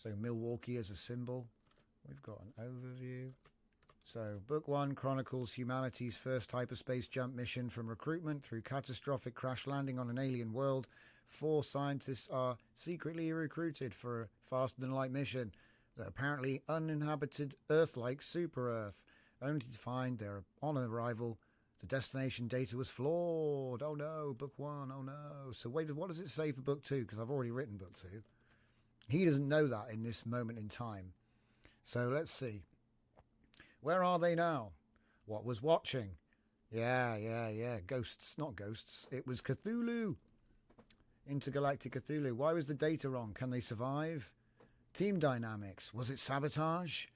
So Milwaukee as a symbol. We've got an overview. So book 1 chronicles humanity's first hyperspace jump mission from recruitment through catastrophic crash landing on an alien world. 4 scientists are secretly recruited for a faster-than-light mission, the apparently uninhabited Earth-like super-Earth, only to find their on arrival the destination data was flawed. Oh no, book 1, oh no. So wait, what does it say for book 2? Because I've already written book 2. He doesn't know that in this moment in time. So let's see. Where are they now? What was watching? Yeah. Ghosts, not ghosts. It was Cthulhu. Intergalactic Cthulhu. Why was the data wrong? Can they survive? Team dynamics. Was it sabotage?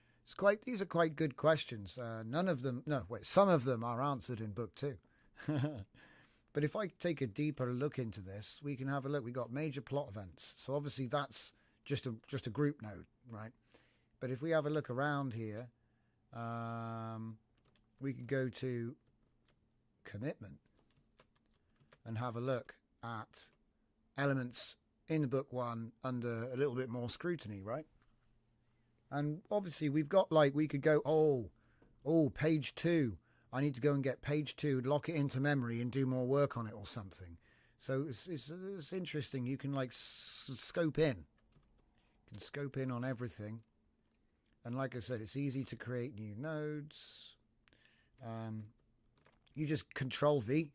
These are quite good questions. Some of them are answered in book 2. But if I take a deeper look into this, we can have a look. We got major plot events. So obviously that's just a group node, right? But if we have a look around here, we could go to commitment and have a look at elements in the book 1 under a little bit more scrutiny, right? And obviously we've got we could go, page 2. I need to go and get page 2, lock it into memory and do more work on it or something. So it's interesting. You can scope in. You can scope in on everything. And like I said, it's easy to create new nodes. You just Control V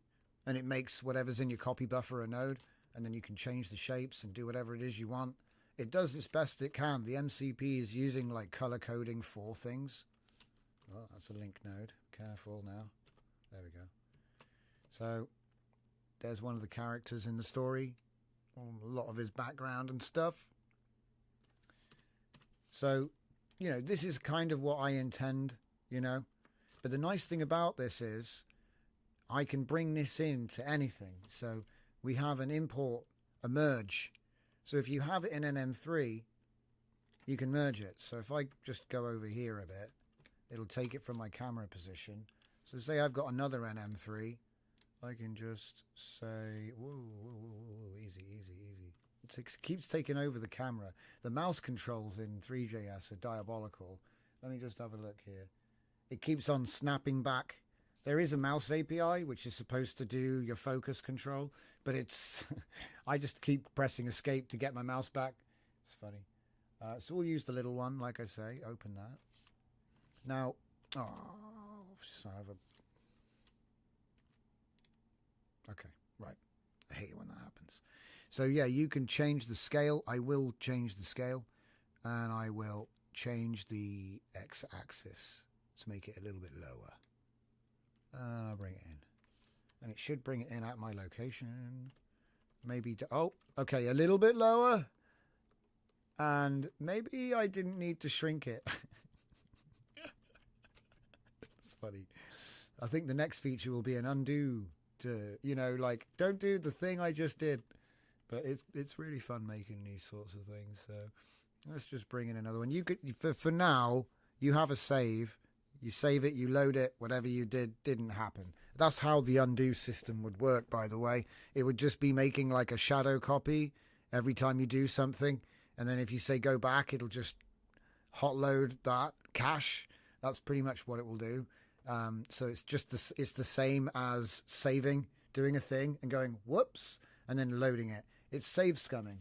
and it makes whatever's in your copy buffer a node. And then you can change the shapes and do whatever it is you want. It does its best it can. The MCP is using color coding for things. Oh, that's a link node. Careful now. There we go. So there's one of the characters in the story. A lot of his background and stuff. So, this is kind of what I intend, But the nice thing about this is I can bring this into anything. So we have an import, a merge. So if you have it in an M3, you can merge it. So if I just go over here a bit, it'll take it from my camera position. So say I've got another NM3, I can just say, whoa, easy. It keeps taking over the camera. The mouse controls in 3JS are diabolical. Let me just have a look here. It keeps on snapping back. There is a mouse API, which is supposed to do your focus control, but it's, I just keep pressing escape to get my mouse back. It's funny. So we'll use the little one, like I say, open that. Now, son of a... Okay, right. I hate it when that happens. So yeah, you can change the scale. I will change the scale, and I will change the x-axis to make it a little bit lower. And I'll bring it in. And it should bring it in at my location. Maybe okay, a little bit lower. And maybe I didn't need to shrink it. It's funny. I think the next feature will be an undo to, you know, like, don't do the thing I just did. But it's really fun making these sorts of things. So let's just bring in another one. You could, for now, you have a save. You save it, you load it, whatever you did didn't happen. That's how the undo system would work, by the way. It would just be making like a shadow copy every time you do something. And then if you say go back, it'll just hot load that cache. That's pretty much what it will do. So it's just it's the same as saving, doing a thing and going whoops, and then loading it. It's save scumming.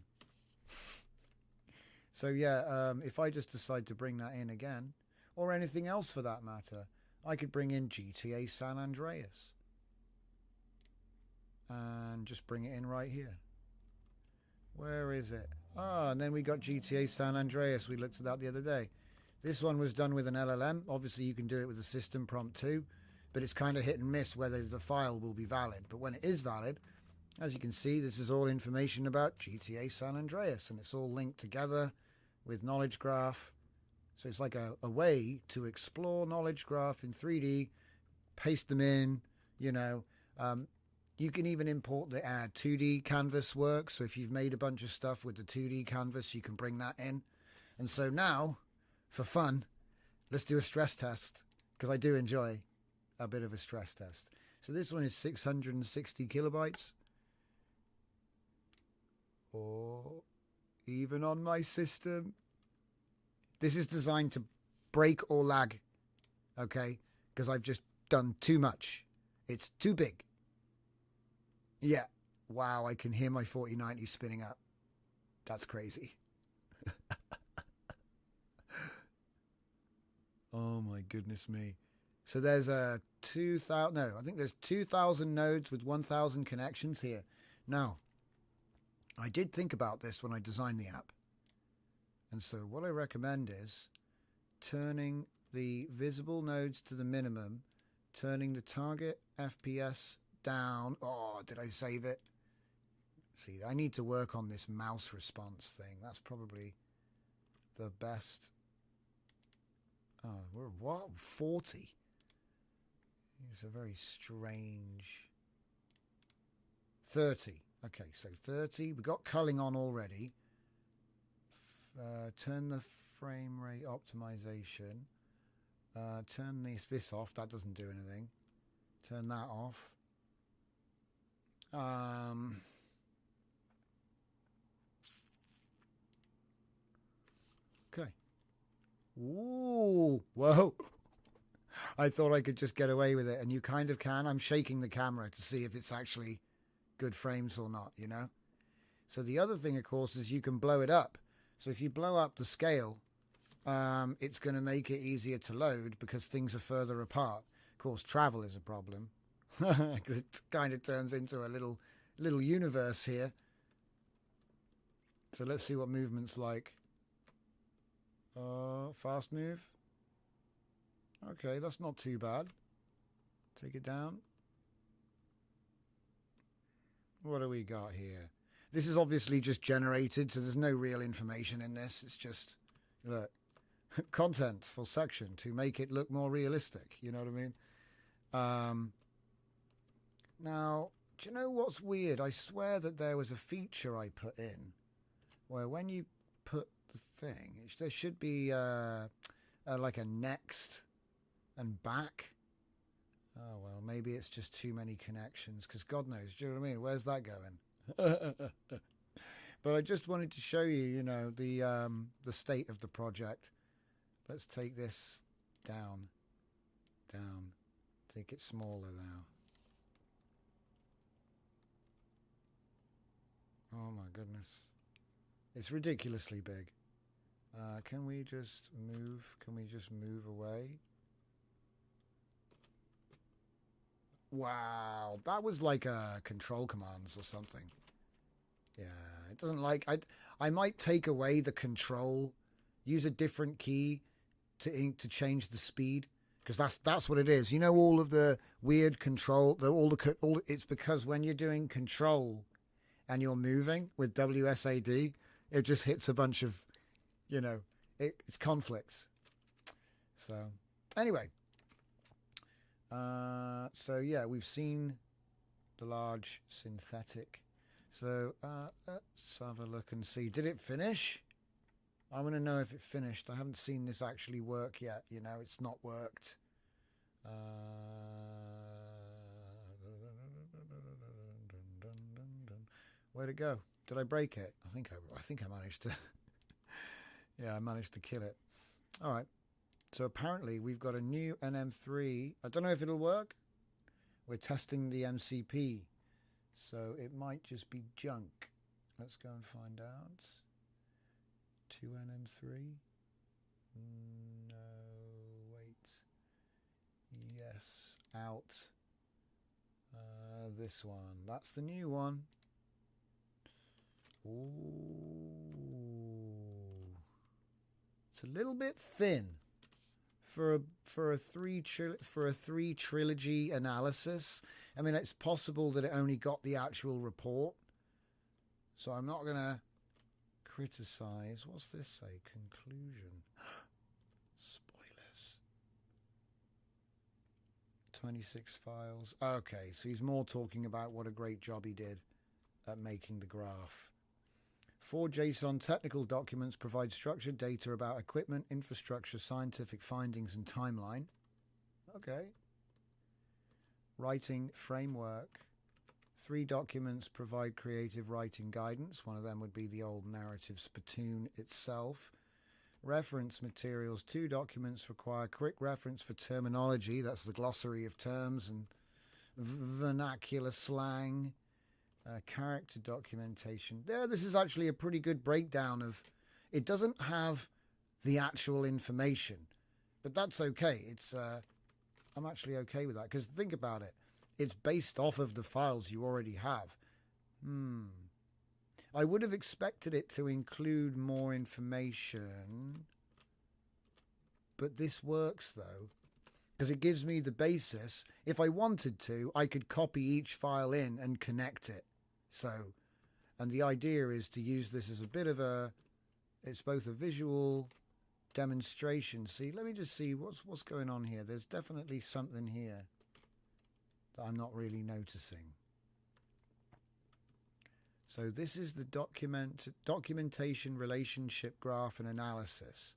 So yeah, if I just decide to bring that in again, or anything else for that matter, I could bring in GTA San Andreas and just bring it in right here. Where is it? Ah, and then we got GTA San Andreas. We looked at that the other day. This one was done with an LLM. Obviously, you can do it with a system prompt too, but it's kind of hit and miss whether the file will be valid. But when it is valid, as you can see, this is all information about GTA San Andreas, and it's all linked together with knowledge graph. So it's like a way to explore knowledge graph in 3D, paste them in, you know. You can even import the 2D canvas work. So if you've made a bunch of stuff with the 2D canvas, you can bring that in. And so now, for fun, let's do a stress test, because I do enjoy a bit of a stress test. So this one is 660 kilobytes. Or even on my system. This is designed to break or lag, okay? Because I've just done too much. It's too big. Yeah. Wow, I can hear my 4090 spinning up. That's crazy. Oh my goodness me. So there's a 2,000, no, I think there's 2,000 nodes with 1,000 connections here. Now, I did think about this when I designed the app. And so what I recommend is turning the visible nodes to the minimum, turning the target FPS down. Oh, did I save it? See, I need to work on this mouse response thing. That's probably the best. Oh, we're what? 40. It's a very strange. 30. Okay, so 30. We've got culling on already. Turn the frame rate optimization. Turn this off. That doesn't do anything. Turn that off. Okay. Ooh, whoa. I thought I could just get away with it, and you kind of can. I'm shaking the camera to see if it's actually good frames or not, you know? So the other thing, of course, is you can blow it up. So if you blow up the scale, it's going to make it easier to load because things are further apart. Of course, travel is a problem. It kind of turns into a little universe here. So let's see what movement's like. Fast move. Okay, that's not too bad. Take it down. What do we got here? This is obviously just generated, so there's no real information in this. It's just, look, content for section to make it look more realistic. You know what I mean? Now, do you know what's weird? I swear that there was a feature I put in where when you put the thing, there should be like a next and back. Oh, well, maybe it's just too many connections because God knows. Do you know what I mean? Where's that going? But I just wanted to show you, you know, the state of the project. Let's take this down. Take it smaller now. Oh my goodness. It's ridiculously big. Can we just move? Can we just move away? Wow, that was like control commands or something. Yeah, it doesn't like... I might take away the control, use a different key to change the speed, because that's what it is. You know, all of the weird control, it's because when you're doing control and you're moving with WSAD, it just hits a bunch of, you know, it's conflicts. So, anyway, So yeah, we've seen the large synthetic. So let's have a look and see. Did it finish? I want to know if it finished. I haven't seen this actually work yet. You know, it's not worked. Where'd it go? Did I break it? I think I managed to. Yeah, I managed to kill it. All right. So apparently we've got a new NM3. I don't know if it'll work. We're testing the MCP. So it might just be junk. Let's go and find out. 2NM3. No, wait. Yes, out. This one. That's the new one. Ooh. It's a little bit thin for a three trilogy analysis. I mean, it's possible that it only got the actual report. So I'm not gonna criticize. What's this say? Conclusion. Spoilers. 26 files. Okay, so he's more talking about what a great job he did at making the graph. 4 JSON technical documents provide structured data about equipment, infrastructure, scientific findings, and timeline. Okay. Writing framework. 3 documents provide creative writing guidance. One of them would be the old narrative spittoon itself. Reference materials. 2 documents require quick reference for terminology. That's the glossary of terms and vernacular slang. Character documentation. This is actually a pretty good breakdown of... It doesn't have the actual information, but that's okay. It's I'm actually okay with that, because think about it. It's based off of the files you already have. I would have expected it to include more information, but this works though, because it gives me the basis. If I wanted to, I could copy each file in and connect it. So, and the idea is to use this as a bit of a, it's both a visual demonstration. See, let me just see what's going on here. There's definitely something here that I'm not really noticing. So this is the documentation relationship graph and analysis,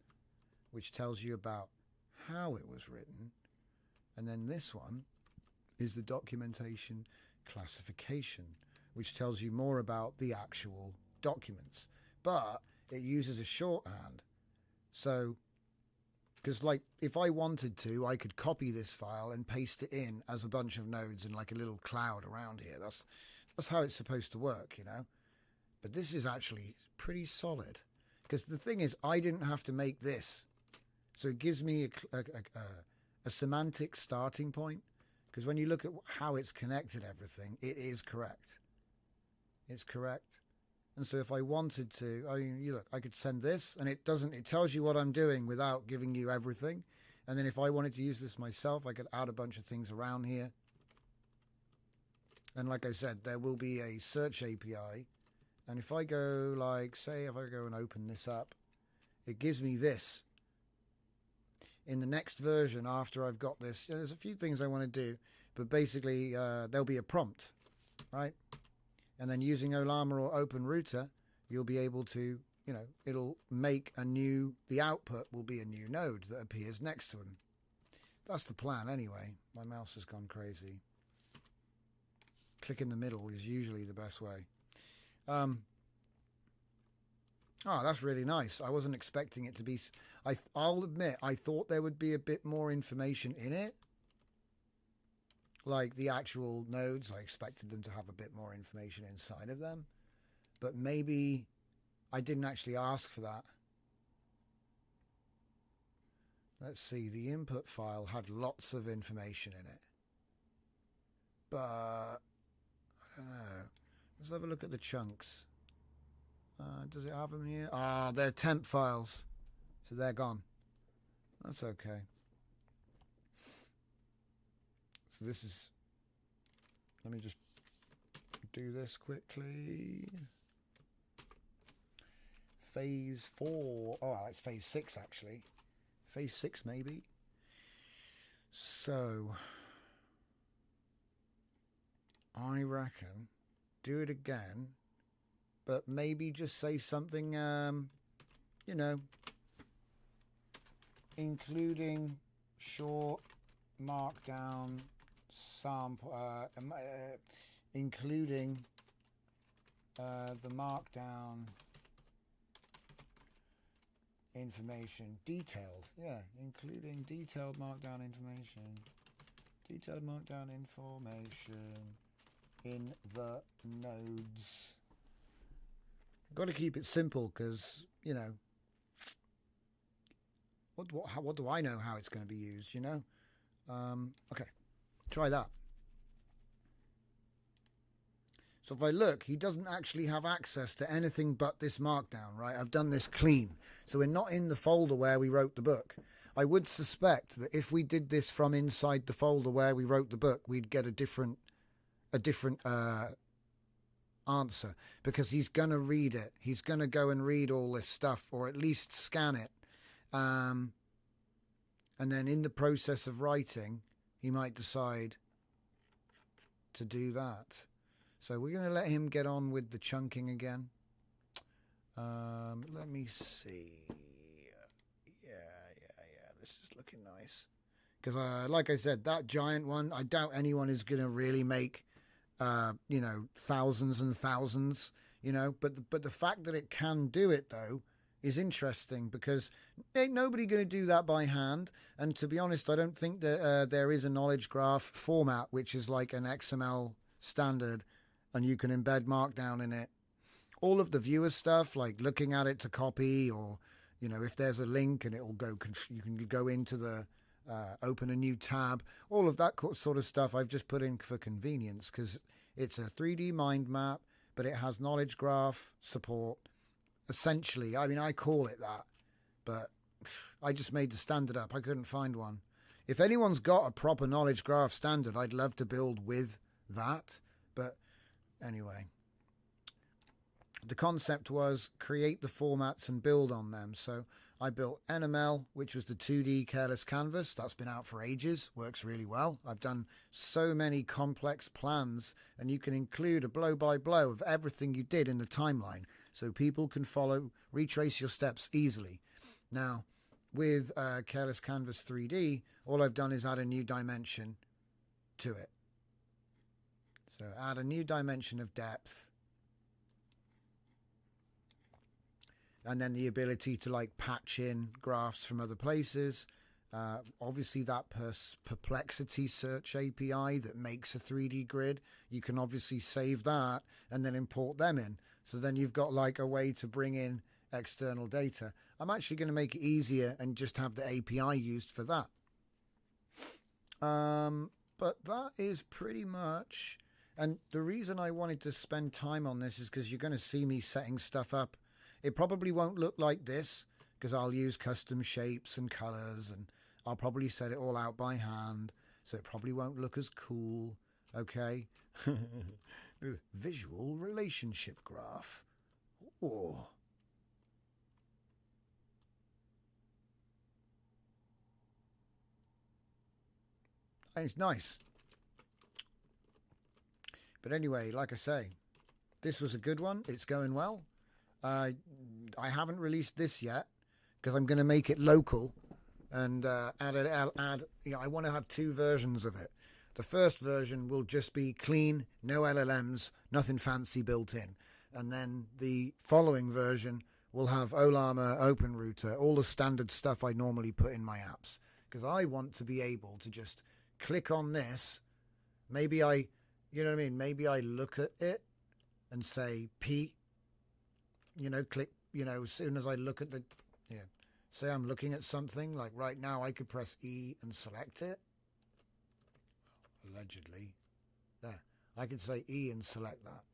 which tells you about how it was written. And then this one is the documentation classification, which tells you more about the actual documents. But it uses a shorthand. So, because like if I wanted to, I could copy this file and paste it in as a bunch of nodes and like a little cloud around here. That's how it's supposed to work, you know. But this is actually pretty solid, because the thing is, I didn't have to make this. So it gives me a semantic starting point, because when you look at how it's connected everything, it is correct. It's correct. And so if I wanted to, I mean, you look, I could send this, and it tells you what I'm doing without giving you everything. And then if I wanted to use this myself, I could add a bunch of things around here. And like I said, there will be a search API. And if I go like, say, if I go and open this up, it gives me this. In the next version, after I've got this, there's a few things I want to do, but basically there'll be a prompt, right? And then using Olama or OpenRouter, you'll be able to, you know, it'll make the output will be a new node that appears next to them. That's the plan anyway. My mouse has gone crazy. Click in the middle is usually the best way. Oh, that's really nice. I wasn't expecting it to be... I'll admit, I thought there would be a bit more information in it. Like the actual nodes, I expected them to have a bit more information inside of them. But maybe I didn't actually ask for that. Let's see, the input file had lots of information in it. But, I don't know. Let's have a look at the chunks. Does it have them here? Ah, they're temp files. So they're gone. That's okay. So this is... Let me just do this quickly. Phase 4. Oh, it's phase 6 actually. Phase 6 maybe. So I reckon do it again, but maybe just say something, you know, including short markdown sample, including the markdown information, detailed, yeah, including detailed markdown information in the nodes. Got to keep it simple because, you know, what do I know how it's going to be used, you know? Okay, try that. So if I look, he doesn't actually have access to anything but this markdown, right? I've done this clean. So we're not in the folder where we wrote the book. I would suspect that if we did this from inside the folder where we wrote the book, we'd get a different answer, because he's going to read it. He's going to go and read all this stuff, or at least scan it. And then in the process of writing, he might decide to do that. So we're going to let him get on with the chunking again. Let me see. Yeah. This is looking nice. Because, like I said, that giant one, I doubt anyone is going to really make, you know, thousands and thousands, you know. But the fact that it can do it, though, is interesting, because ain't nobody going to do that by hand. And to be honest, I don't think that there is a knowledge graph format which is like an XML standard and you can embed Markdown in it. All of the viewer stuff, like looking at it to copy, or, you know, if there's a link and it will go, you can go into the open a new tab. All of that sort of stuff I've just put in for convenience, because it's a 3D mind map, but it has knowledge graph support. Essentially, I mean, I call it that, but I just made the standard up. I couldn't find one. If anyone's got a proper knowledge graph standard, I'd love to build with that. But anyway, the concept was create the formats and build on them. So I built NML, which was the 2D careless canvas. That's been out for ages, works really well. I've done so many complex plans, and you can include a blow-by-blow of everything you did in the timeline, so people can follow, retrace your steps easily. Now, with Careless Canvas 3D, all I've done is add a new dimension to it. So add a new dimension of depth. And then the ability to like patch in graphs from other places. Obviously that perplexity search API that makes a 3D grid, you can obviously save that and then import them in. So then you've got like a way to bring in external data. I'm actually going to make it easier and just have the API used for that. But that is pretty much, and the reason I wanted to spend time on this is because you're going to see me setting stuff up. It probably won't look like this, because I'll use custom shapes and colors, and I'll probably set it all out by hand, so it probably won't look as cool, okay? Visual relationship graph. Oh. It's nice. But anyway, like I say, this was a good one. It's going well. I haven't released this yet because I'm going to make it local and add. You know, I want to have 2 versions of it. The first version will just be clean, no LLMs, nothing fancy built in. And then the following version will have Olama, OpenRouter, all the standard stuff I normally put in my apps. Because I want to be able to just click on this. Maybe you know what I mean? Maybe I look at it and say P, you know, click, you know, as soon as I look at the, yeah, say I'm looking at something, like right now I could press E and select it. Allegedly. There. I could say E and select that,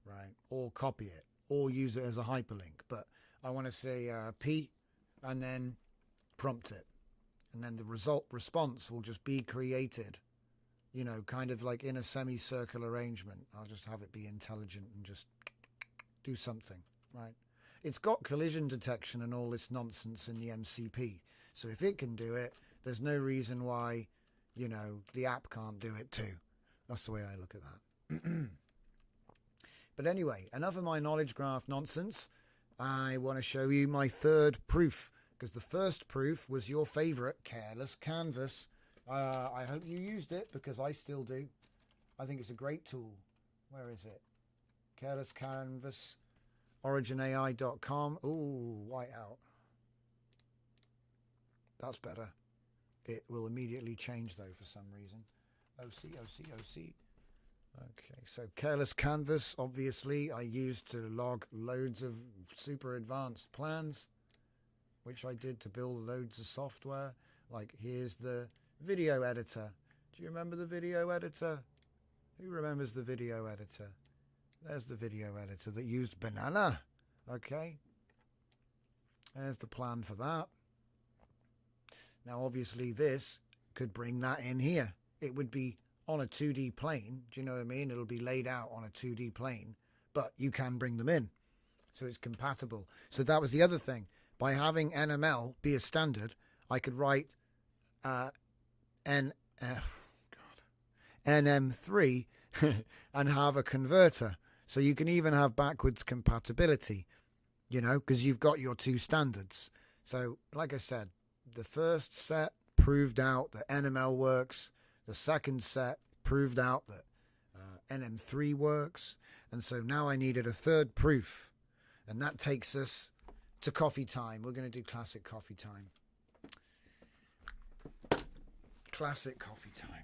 right? Or copy it, or use it as a hyperlink. But I want to say P and then prompt it. And then the response will just be created, you know, kind of like in a semicircular arrangement. I'll just have it be intelligent and just do something, right? It's got collision detection and all this nonsense in the MCP. So if it can do it, there's no reason why, you know, the app can't do it too. That's the way I look at that. But anyway, enough of my knowledge graph nonsense. I want to show you my third proof, because the first proof was your favourite, Careless Canvas. I hope you used it, because I still do. I think it's a great tool. Where is it? Careless Canvas, originai.com. Ooh, whiteout. That's better. It will immediately change, though, for some reason. OC. Okay, so Careless Canvas, obviously, I used to log loads of super advanced plans, which I did to build loads of software. Like, here's the video editor. Do you remember the video editor? Who remembers the video editor? There's the video editor that used Banana. Okay. There's the plan for that. Now, obviously, this could bring that in here. It would be on a 2D plane. Do you know what I mean? It'll be laid out on a 2D plane, but you can bring them in. So it's compatible. So that was the other thing. By having NML be a standard, I could write NM3 and have a converter. So you can even have backwards compatibility, you know, because you've got your two standards. So, like I said, the first set proved out that NML works. The second set proved out that NM3 works. And so now I needed a third proof. And that takes us to coffee time. We're going to do classic coffee time. Classic coffee time.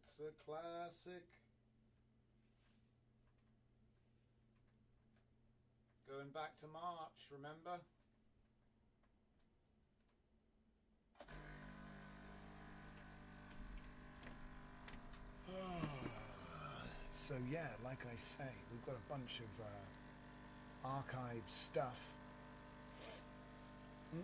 It's a classic. Going back to March, remember? So yeah, like I say, we've got a bunch of archived stuff. We've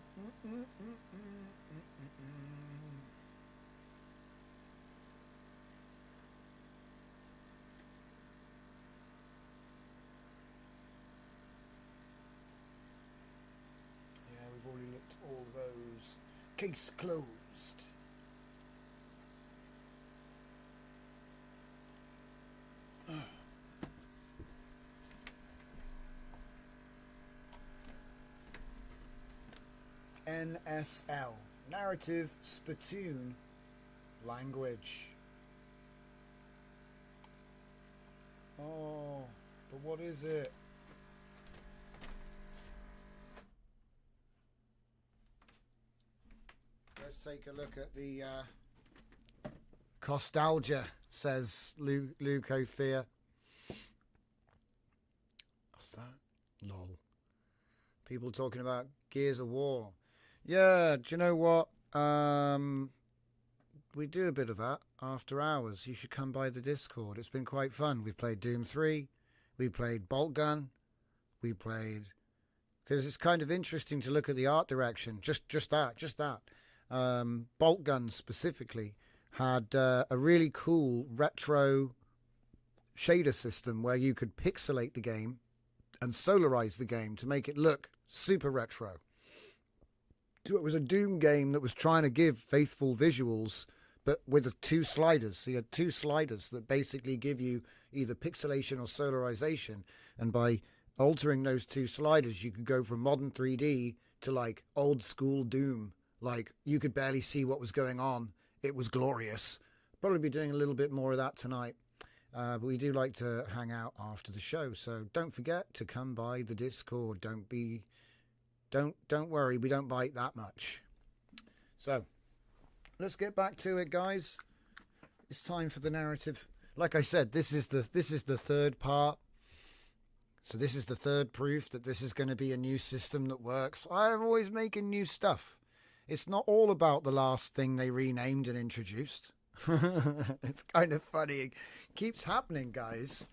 already looked at all those. Case closed. NSL, Narrative Spittoon Language. Oh, but what is it? Let's take a look at the Costalgia, says Leucothea. What's that? Lol. People talking about Gears of War. Yeah, do you know what? We do a bit of that after hours. You should come by the Discord. It's been quite fun. We've played Doom 3. We played Bolt Gun. We played... Because it's kind of interesting to look at the art direction. Just that. Bolt Gun specifically had a really cool retro shader system where you could pixelate the game and solarize the game to make it look super retro. So it was a Doom game that was trying to give faithful visuals, but with two sliders. So you had two sliders that basically give you either pixelation or solarization. And by altering those two sliders, you could go from modern 3D to like old school Doom. Like you could barely see what was going on. It was glorious. Probably be doing a little bit more of that tonight. But we do like to hang out after the show. So don't forget to come by the Discord. Don't worry, we don't bite that much. So let's get back to it, guys. It's time for the narrative. Like I said, this is the third part. So this is the third proof that this is going to be a new system that works. I'm always making new stuff. It's not all about the last thing they renamed and introduced. It's kind of funny. It keeps happening, guys.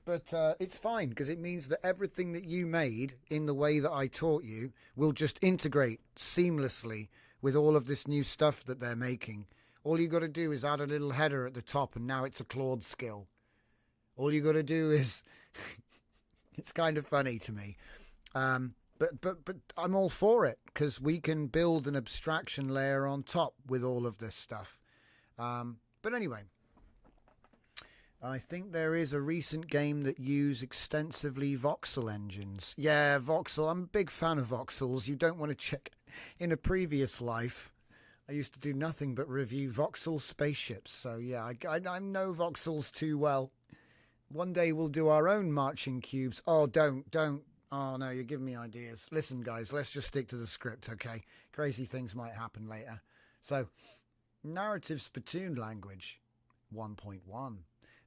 But it's fine, because it means that everything that you made in the way that I taught you will just integrate seamlessly with all of this new stuff that they're making. All you got to do is add a little header at the top, and now it's a Claude skill. All you got to do is, it's kind of funny to me, but I'm all for it because we can build an abstraction layer on top with all of this stuff. But anyway, I think there is a recent game that use extensively voxel engines. Yeah, voxel. I'm a big fan of voxels. You don't want to check. In a previous life, I used to do nothing but review voxel spaceships. So yeah, I know voxels too well. One day we'll do our own marching cubes. Oh, don't. Oh no, you're giving me ideas. Listen, guys, let's just stick to the script, okay? Crazy things might happen later. So, narrative spittoon language 1.1.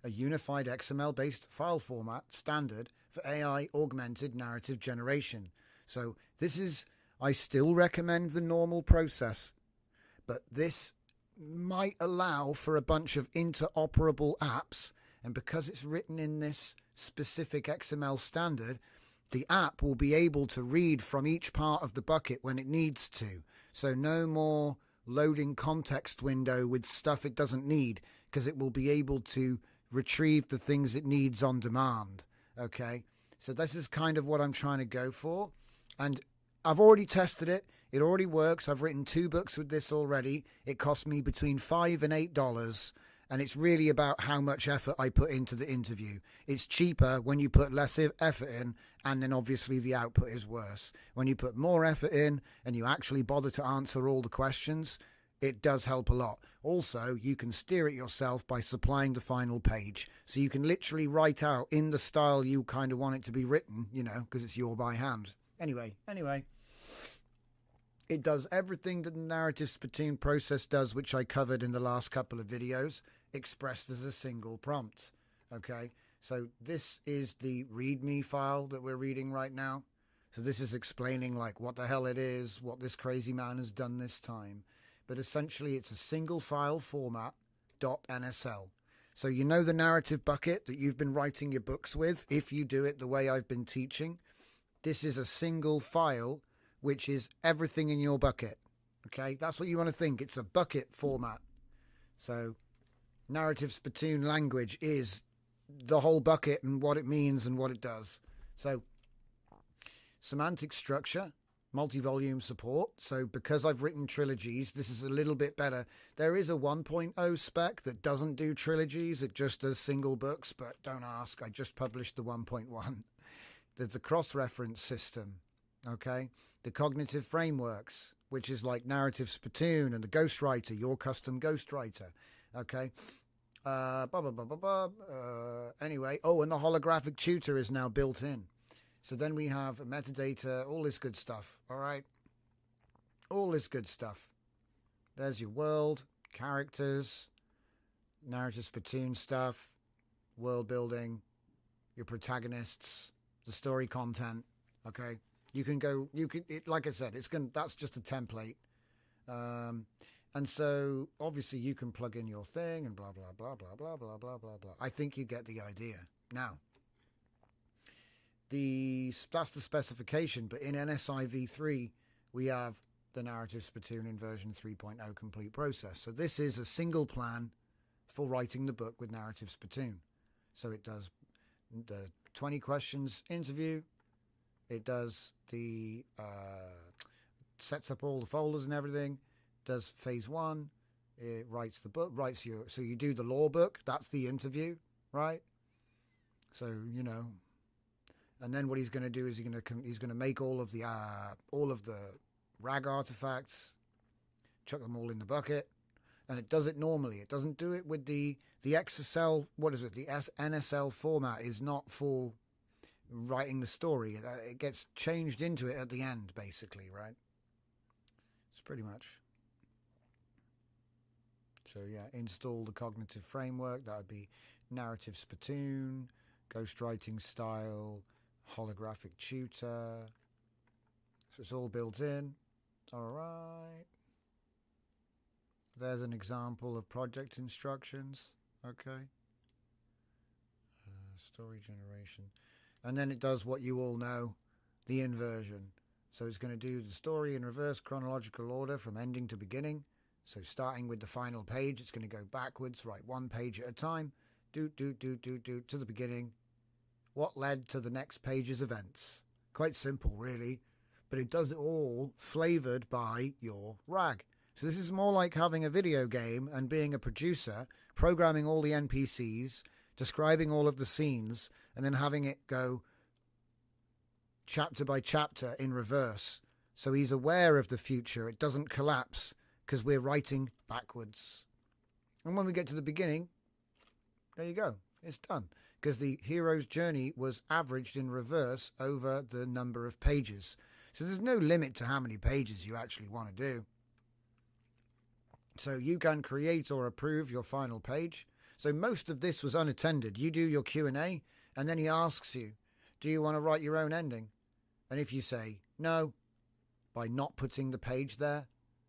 A unified XML-based file format standard for AI-augmented narrative generation. So this is, I still recommend the normal process, but this might allow for a bunch of interoperable apps, and because it's written in this specific XML standard, the app will be able to read from each part of the bucket when it needs to. So no more loading context window with stuff it doesn't need, because it will be able to retrieve the things it needs on demand. Okay, so this is kind of what I'm trying to go for, and I've already tested it. It already works. I've written 2 books with this already. It cost me between $5 and $8, and it's really about how much effort I put into the interview. It's cheaper when you put less effort in, and then obviously the output is worse. When you put more effort in and you actually bother to answer all the questions, it does help a lot. Also, you can steer it yourself by supplying the final page. So you can literally write out in the style you kind of want it to be written, you know, because it's your by hand. Anyway. It does everything that the narrative spittoon process does, which I covered in the last couple of videos, expressed as a single prompt. Okay, so this is the README file that we're reading right now. So this is explaining like what the hell it is, what this crazy man has done this time. But essentially it's a single file format .nsl. So you know the narrative bucket that you've been writing your books with, if you do it the way I've been teaching. This is a single file which is everything in your bucket. Okay, that's what you want to think. It's a bucket format. So narrative spittoon language is the whole bucket and what it means and what it does. So semantic structure, multi-volume support. So because I've written trilogies, this is a little bit better. There is a 1.0 spec that doesn't do trilogies. It just does single books, but don't ask. I just published the 1.1. There's the cross-reference system. Okay, the cognitive frameworks, which is like narrative spittoon and the ghostwriter, your custom ghostwriter. Okay, anyway, oh, and the holographic tutor is now built in. So then we have metadata, all this good stuff. All right, all this good stuff. There's your world, characters, narrative spittoon stuff, world building, your protagonists, the story content. Okay. You can go, like I said, that's just a template. And so obviously you can plug in your thing and blah, blah, blah, blah, blah, blah, blah, blah, blah. I think you get the idea. Now, that's the specification, but in NSI v3, we have the narrative spittoon in version 3.0 complete process. So this is a single plan for writing the book with narrative spittoon. So it does the 20 questions interview. It does the sets up all the folders and everything. Does phase 1. It writes the book. So you do the law book. That's the interview, right? So you know, and then what he's going to do is he's going to make all of the RAG artifacts, chuck them all in the bucket, and it does it normally. It doesn't do it with the XSL. What is it? The NSL format is not for writing the story. It gets changed into it at the end, basically, right? It's pretty much. So yeah, install the cognitive framework. That would be narrative spittoon, ghostwriting style, holographic tutor. So it's all built in. All right. There's an example of project instructions. Okay. Story generation. And then it does what you all know, the inversion. So it's going to do the story in reverse chronological order from ending to beginning. So starting with the final page, it's going to go backwards, right, one page at a time, to the beginning. What led to the next page's events? Quite simple, really. But it does it all flavoured by your RAG. So this is more like having a video game and being a producer, programming all the NPCs, describing all of the scenes, and then having it go chapter by chapter in reverse. So he's aware of the future. It doesn't collapse because we're writing backwards. And when we get to the beginning, there you go. It's done. Because the hero's journey was averaged in reverse over the number of pages. So there's no limit to how many pages you actually want to do. So you can create or approve your final page. So most of this was unattended. You do your Q&A, and then he asks you, do you want to write your own ending? And if you say no, by not putting the page there,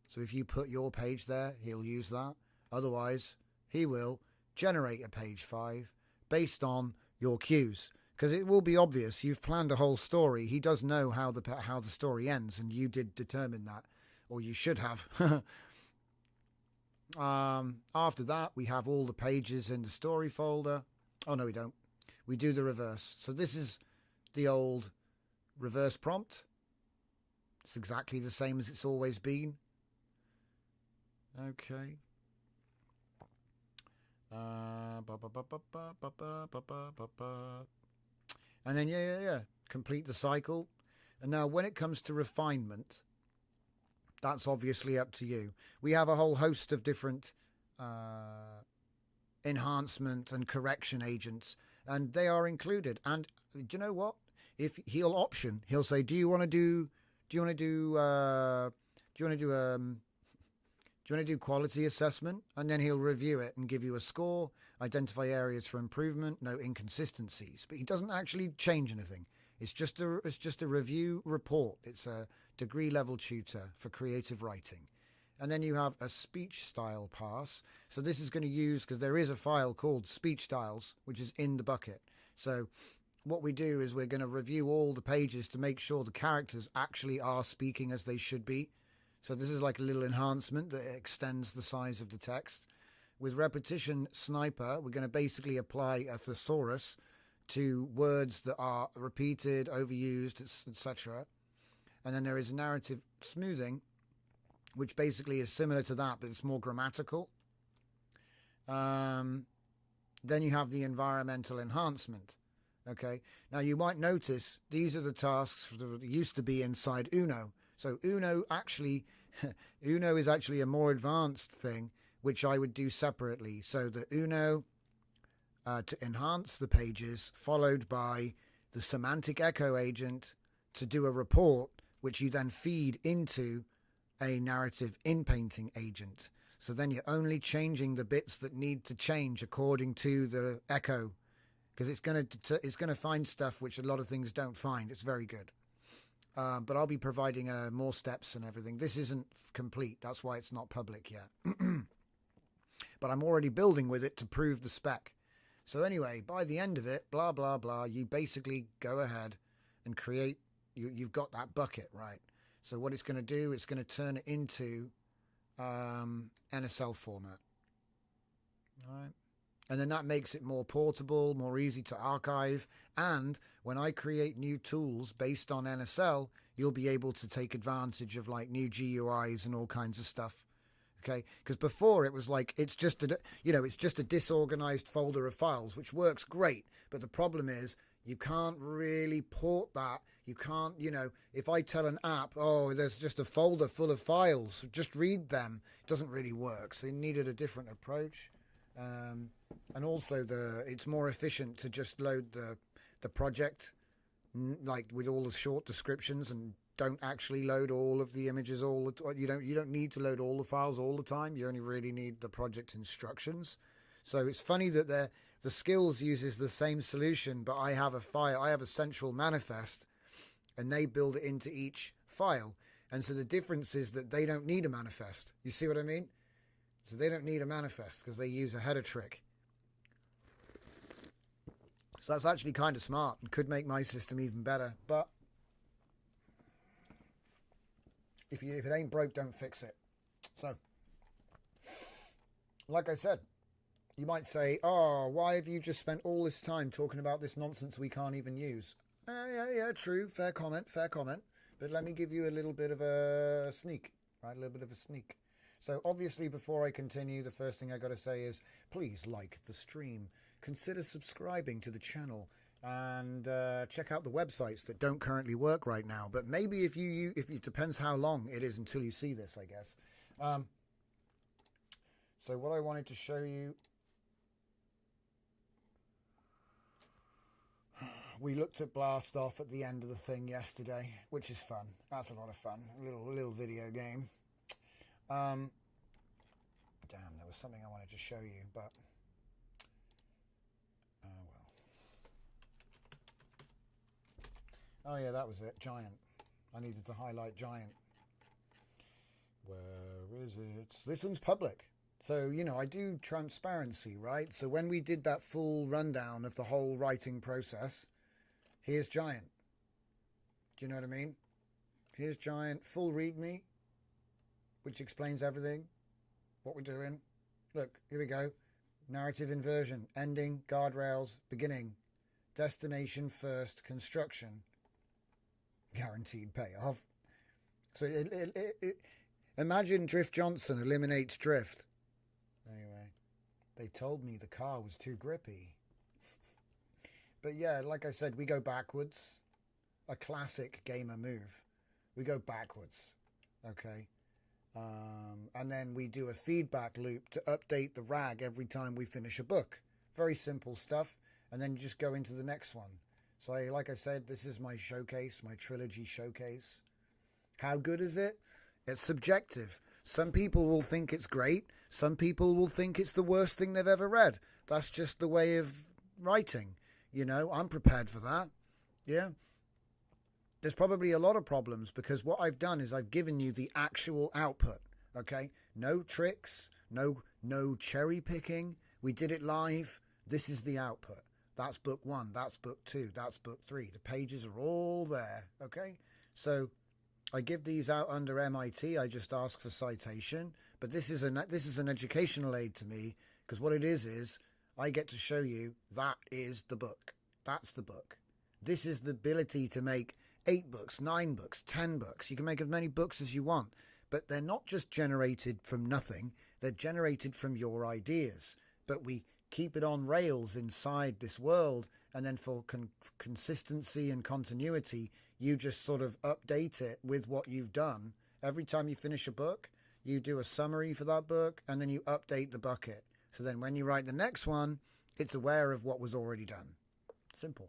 so if you put your page there, he'll use that. Otherwise, he will generate a page 5 based on your cues. Because it will be obvious you've planned a whole story. He does know how the story ends, and you did determine that, or you should have. After that, we have all the pages in the story folder. Oh, no, we don't. We do the reverse. So this is the old reverse prompt. It's exactly the same as it's always been. Okay. And then, yeah. Complete the cycle. And now when it comes to refinement, that's obviously up to you. We have a whole host of different enhancement and correction agents, and they are included. And do you know what? If he'll say, do you want to do quality assessment? And then he'll review it and give you a score, identify areas for improvement, no inconsistencies. But he doesn't actually change anything. It's just a review report. It's a degree level tutor for creative writing. And then you have a speech style pass. So this is going to use, because there is a file called speech styles, which is in the bucket. So what we do is we're going to review all the pages to make sure the characters actually are speaking as they should be. So this is like a little enhancement that extends the size of the text. With repetition sniper, we're going to basically apply a thesaurus to words that are repeated, overused, etc. And then there is narrative smoothing, which basically is similar to that, but it's more grammatical. Then you have the environmental enhancement. Okay. Now you might notice these are the tasks that used to be inside Uno. So Uno is actually a more advanced thing, which I would do separately. So the Uno to enhance the pages, followed by the semantic echo agent to do a report, which you then feed into a narrative in-painting agent. So then you're only changing the bits that need to change according to the echo, because it's going to find stuff which a lot of things don't find. It's very good. But I'll be providing more steps and everything. This isn't complete. That's why it's not public yet. But I'm already building with it to prove the spec. So anyway, by the end of it, blah, blah, blah, you basically go ahead and create, you've got that bucket, right? So what it's going to do, it's going to turn it into NSL format. All right. And then that makes it more portable, more easy to archive. And when I create new tools based on NSL, you'll be able to take advantage of like new GUIs and all kinds of stuff. Okay, because before it was like it's just a disorganized folder of files, which works great. But the problem is you can't really port that. You can't, if I tell an app, oh, there's just a folder full of files, just read them, it doesn't really work. So you needed a different approach. And also it's more efficient to just load the project like with all the short descriptions and don't actually load all of the images you don't need to load all the files all the time. You only really need the project instructions. So it's funny that the skills uses the same solution, but I have a central manifest and they build it into each file. And so the difference is that they don't need a manifest. You see what I mean? So they don't need a manifest because they use a header trick. So that's actually kind of smart and could make my system even better. But If it ain't broke, don't fix it. So, like I said, you might say, oh, why have you just spent all this time talking about this nonsense we can't even use? Yeah, true. Fair comment. But let me give you a little bit of a sneak, right? A little bit of a sneak. So obviously, before I continue, the first thing I got to say is, please like the stream. Consider subscribing to the channel. And check out the websites that don't currently work right now. But maybe if it depends how long it is until you see this, I guess. So what I wanted to show you, we looked at Blast Off at the end of the thing yesterday, which is fun. That's a lot of fun. A little video game. Damn, there was something I wanted to show you, but well. Oh yeah, that was it. Giant. I needed to highlight Giant. Where is it? This one's public. So, you know, I do transparency, right? So when we did that full rundown of the whole writing process, here's Giant. Do you know what I mean? Here's Giant, full readme, which explains everything, what we're doing. Look, here we go. Narrative inversion, ending, guardrails, beginning, destination first, construction, guaranteed payoff. So imagine Drift Johnson eliminates drift. Anyway, they told me the car was too grippy. But yeah, like I said, we go backwards. A classic gamer move. We go backwards. Okay. And then we do a feedback loop to update the RAG every time we finish a book. Very simple stuff. And then you just go into the next one. So like I said, this is my showcase, my trilogy showcase. How good is it? It's subjective. Some people will think it's great. Some people will think it's the worst thing they've ever read. That's just the way of writing. You know, I'm prepared for that. Yeah. There's probably a lot of problems because what I've done is I've given you the actual output. Okay? No tricks, no cherry picking. We did it live. This is the output. That's book 1, that's book 2, that's book 3. The pages are all there. Okay? So I give these out under MIT. I just ask for citation. But this is an educational aid to me because what it is I get to show you that is the book. That's the book. This is the ability to make 8 books, 9 books, 10 books. You can make as many books as you want. But they're not just generated from nothing. They're generated from your ideas. But we keep it on rails inside this world. And then for consistency and continuity, you just sort of update it with what you've done. Every time you finish a book, you do a summary for that book. And then you update the bucket. So then when you write the next one, it's aware of what was already done. Simple.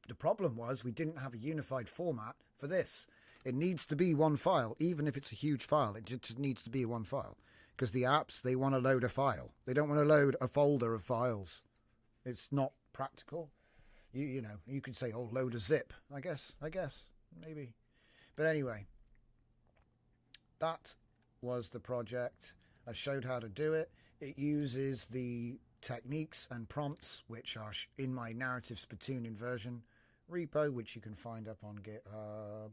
The problem was we didn't have a unified format for this. It needs to be one file, even if it's a huge file. It just needs to be one file. Because the apps, they want to load a file. They don't want to load a folder of files. It's not practical. You know, you could say, oh, load a zip. I guess, maybe. But anyway, that was the project. I showed how to do it. It uses the techniques and prompts which are in my narrative spittoon inversion repo, which you can find up on GitHub.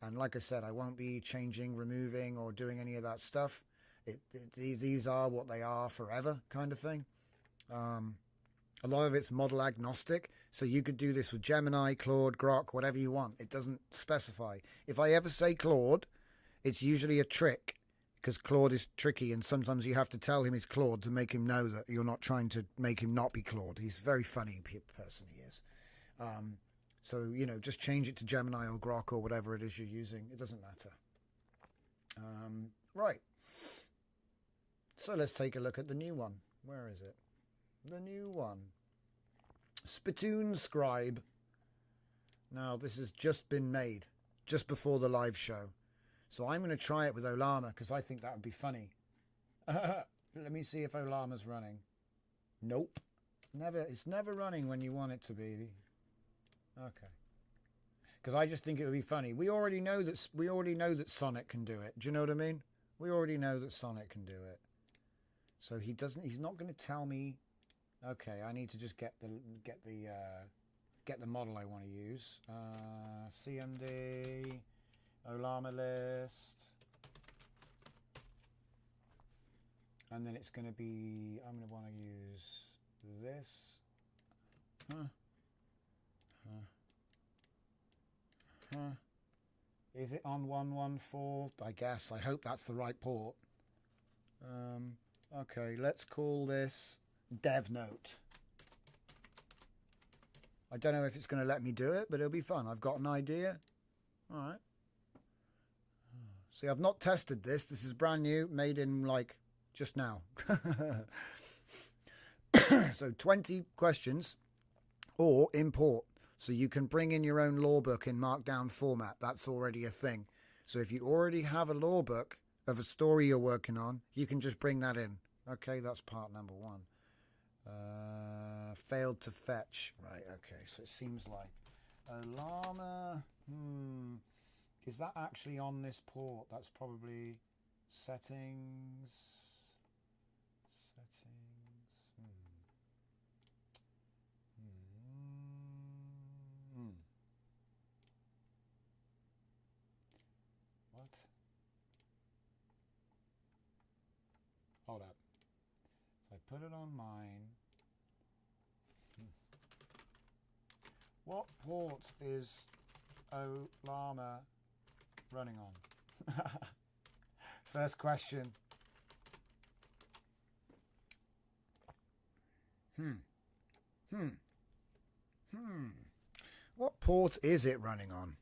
And like I said, I won't be changing, removing, or doing any of that stuff. These are what they are forever, kind of thing. A lot of it's model agnostic, so you could do this with Gemini, Claude, Grok, whatever you want. It doesn't specify. If I ever say Claude, it's usually a trick, because Claude is tricky, and sometimes you have to tell him it's Claude to make him know that you're not trying to make him not be Claude. He's a very funny person, he is. So, you know, just change it to Gemini or Grok or whatever it is you're using. It doesn't matter. Right. So let's take a look at the new one. Where is it? The new one. Spittoon Scribe. Now, this has just been made, just before the live show. So I'm going to try it with Olama, because I think that would be funny. Let me see if Olama's running. Nope. It's never running when you want it to be. Okay. Because I just think it would be funny. We already know that Sonic can do it. Do you know what I mean? We already know that Sonic can do it. So he's not going to tell me. Okay, I need to just get the model I want to use. CMD Olama list. And then it's going to be, I'm going to want to use this. Is it on 114? I guess. I hope that's the right port. Okay, let's call this dev note. I don't know if it's going to let me do it, but it'll be fun. I've got an idea. All right. See, I've not tested this. This is brand new, made in like just now. So 20 questions or import. So you can bring in your own law book in Markdown format. That's already a thing. So if you already have a law book of a story you're working on, you can just bring that in. Okay, that's part number one. Failed to fetch. Right, okay, so it seems like Olama. Is that actually on this port? That's probably settings. What? Hold up. So I put it on mine. What port is Olama running on? First question. What port is it running on?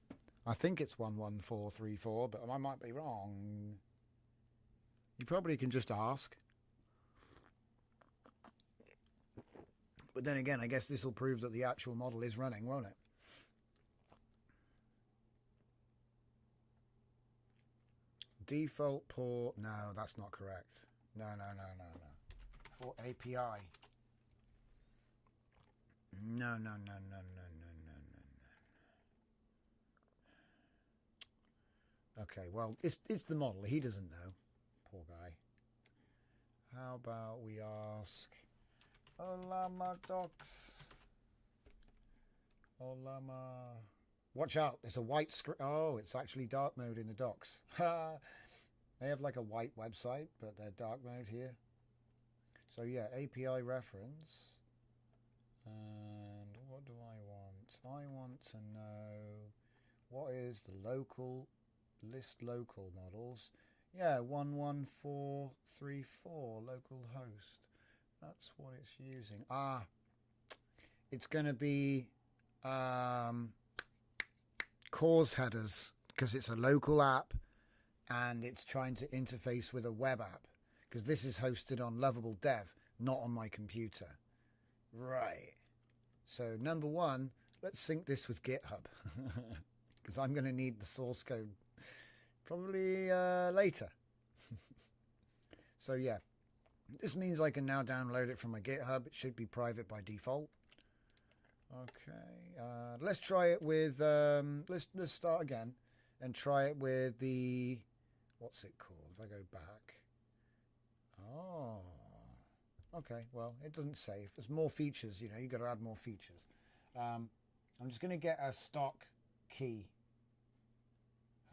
I think it's 11434, but I might be wrong. You probably can just ask. But then again, I guess this will prove that the actual model is running, won't it? Default port. No, that's not correct. No. For API. No. Okay, well, it's the model. He doesn't know. Poor guy. How about we ask Olama docs. Olama. Watch out, there's a white screen. Oh, it's actually dark mode in the docs. They have like a white website, but they're dark mode here. So yeah, API reference. And what do I want? I want to know what is the local list local models. Yeah, 11434 local host. That's what it's using. It's going to be cause headers because it's a local app and it's trying to interface with a web app because this is hosted on Lovable Dev, not on my computer. Right. So number one, let's sync this with GitHub because I'm going to need the source code probably later. So yeah. This means I can now download it from my GitHub. It should be private by default. Okay, let's try it with, let's start again and try it with the, what's it called? If I go back. Oh, okay, well, it doesn't save. There's more features, you know, you've got to add more features. I'm just going to get a stock key,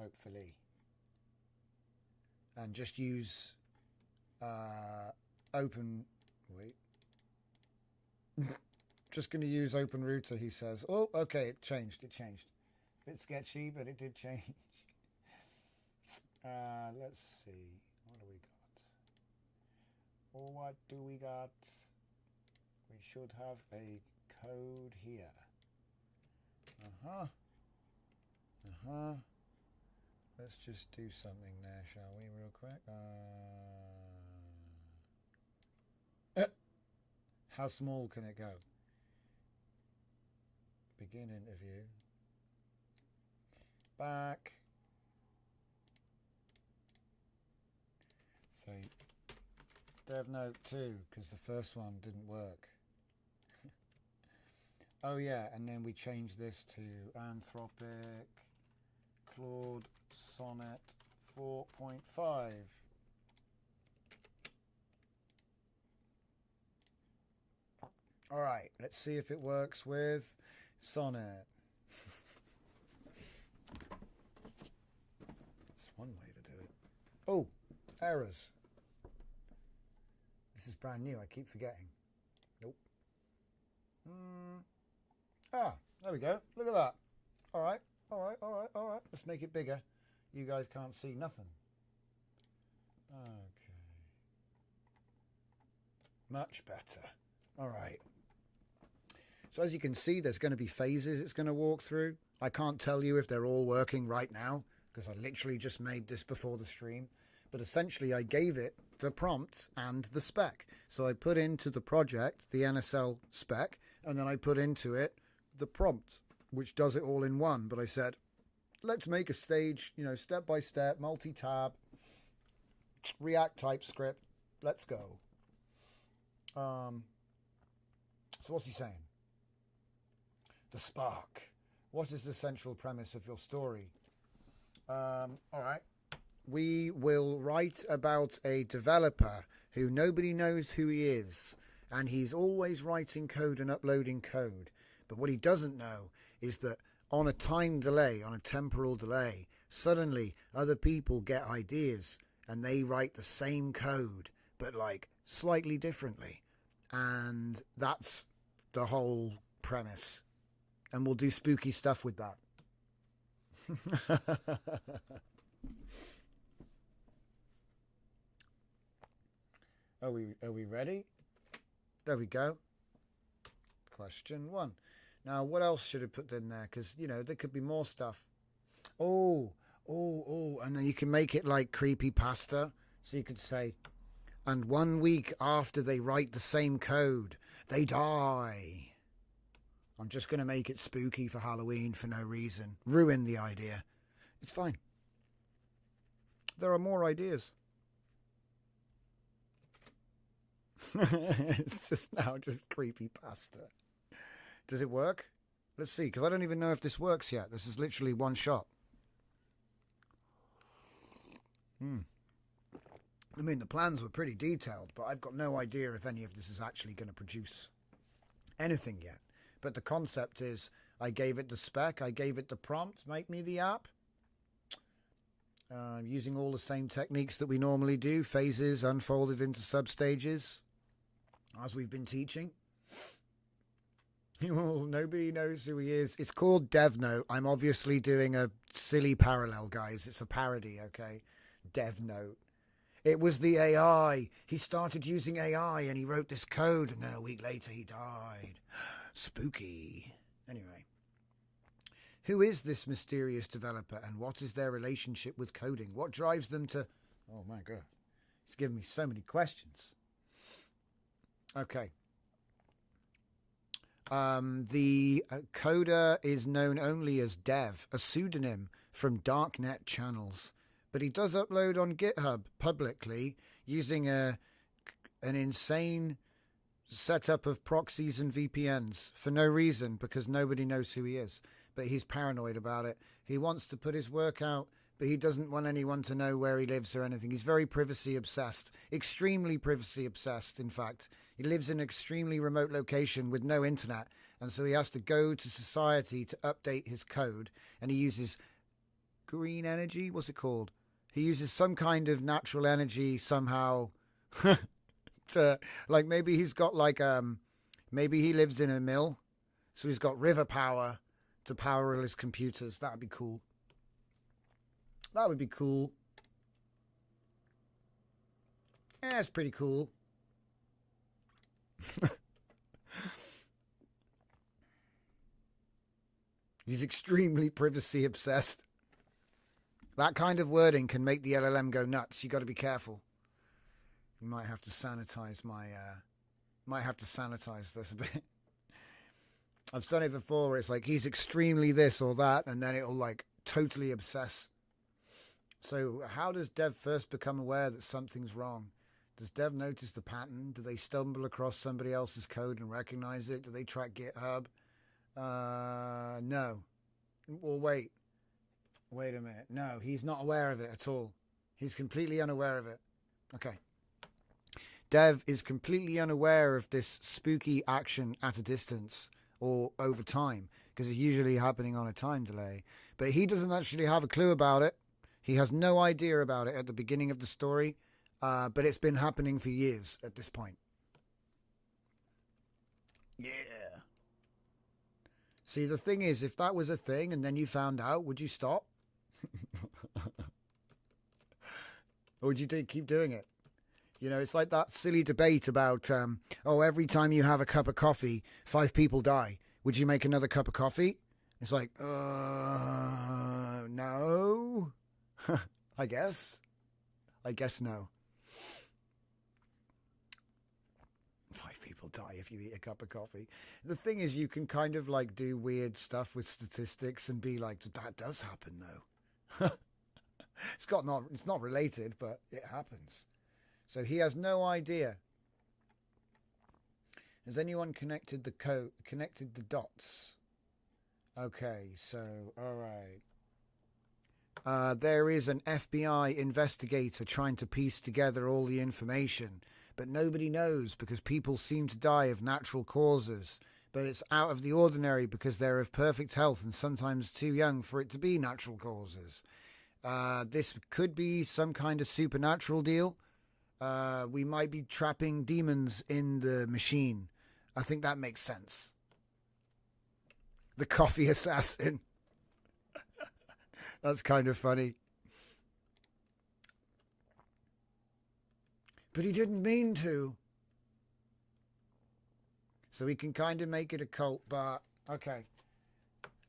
hopefully, and just use just going to use open router, he says. Oh, okay, it changed. A bit sketchy, but it did change. Let's see. What do we got? We should have a code here. Let's just do something there, shall we, real quick? How small can it go? Begin interview. Back. So, dev note 2, because the first one didn't work. Oh yeah, and then we change this to Anthropic Claude Sonnet 4.5. All right, let's see if it works with Sonnet. one way to do it. Oh, errors. This is brand new. I keep forgetting. Nope. There we go. Look at that. All right. Let's make it bigger. You guys can't see nothing. Okay. Much better. All right. So as you can see, there's going to be phases it's going to walk through. I can't tell you if they're all working right now because I literally just made this before the stream. But essentially, I gave it the prompt and the spec. So I put into the project the NSL spec, and then I put into it the prompt, which does it all in one. But I said, let's make a stage, step by step, multi-tab, React TypeScript. Let's go. So what's he saying? The spark. What is the central premise of your story? All right. We will write about a developer who nobody knows who he is, and he's always writing code and uploading code. But what he doesn't know is that on a time delay, on a temporal delay, suddenly other people get ideas and they write the same code, but like slightly differently. And that's the whole premise. And we'll do spooky stuff with that. Are we ready? There we go. Question 1. Now, what else should I put in there? Because, there could be more stuff. Oh, and then you can make it like creepypasta. So you could say, and 1 week after they write the same code, they die. I'm just going to make it spooky for Halloween for no reason. Ruin the idea. It's fine. There are more ideas. It's just creepypasta. Does it work? Let's see, because I don't even know if this works yet. This is literally one shot. I mean, the plans were pretty detailed, but I've got no idea if any of this is actually going to produce anything yet. But the concept is, I gave it the spec, I gave it the prompt, make me the app. Using all the same techniques that we normally do, phases unfolded into substages, as we've been teaching. Well, nobody knows who he is. It's called DevNote. I'm obviously doing a silly parallel, guys. It's a parody, okay? DevNote. It was the AI. He started using AI and he wrote this code, and then a week later he died. Spooky. Anyway. Who is this mysterious developer and what is their relationship with coding? What drives them to... Oh my God. He's giving me so many questions. Okay. The coder is known only as Dev, a pseudonym from darknet channels. But he does upload on GitHub publicly using an insane setup of proxies and VPNs for no reason, because nobody knows who he is. But he's paranoid about it. He wants to put his work out, but he doesn't want anyone to know where he lives or anything. He's very privacy obsessed, extremely privacy obsessed, in fact. He lives in an extremely remote location with no internet, and so he has to go to society to update his code, and he uses green energy, what's it called? He uses some kind of natural energy somehow to, like, maybe he's got like, maybe he lives in a mill, so he's got river power to power all his computers. That would be cool. That would be cool. Yeah, it's pretty cool. He's extremely privacy obsessed. That kind of wording can make the LLM go nuts. You got to be careful. You might have to sanitize this a bit. I've done it before where it's like he's extremely this or that, and then it'll like totally obsess. So how does Dev first become aware that something's wrong? Does Dev notice the pattern? Do they stumble across somebody else's code and recognize it? Do they track GitHub? No. Well, wait a minute. No, he's not aware of it at all. He's completely unaware of it. Okay. Dev is completely unaware of this spooky action at a distance or over time, because it's usually happening on a time delay. But he doesn't actually have a clue about it. He has no idea about it at the beginning of the story, but it's been happening for years at this point. Yeah. See, the thing is, if that was a thing and then you found out, would you stop? Or would you keep doing it? You know, it's like that silly debate about, every time you have a cup of coffee, 5 people die. Would you make another cup of coffee? It's like, no. I guess no. 5 people die if you eat a cup of coffee. The thing is, you can kind of like do weird stuff with statistics and be like, that does happen though. It's not related, but it happens. So he has no idea. Has anyone connected the dots? Okay, so all right. There is an FBI investigator trying to piece together all the information, but nobody knows because people seem to die of natural causes. But it's out of the ordinary because they're of perfect health and sometimes too young for it to be natural causes. This could be some kind of supernatural deal. We might be trapping demons in the machine. I think that makes sense. The coffee assassin. That's kind of funny. But he didn't mean to. So we can kind of make it a cult, but okay.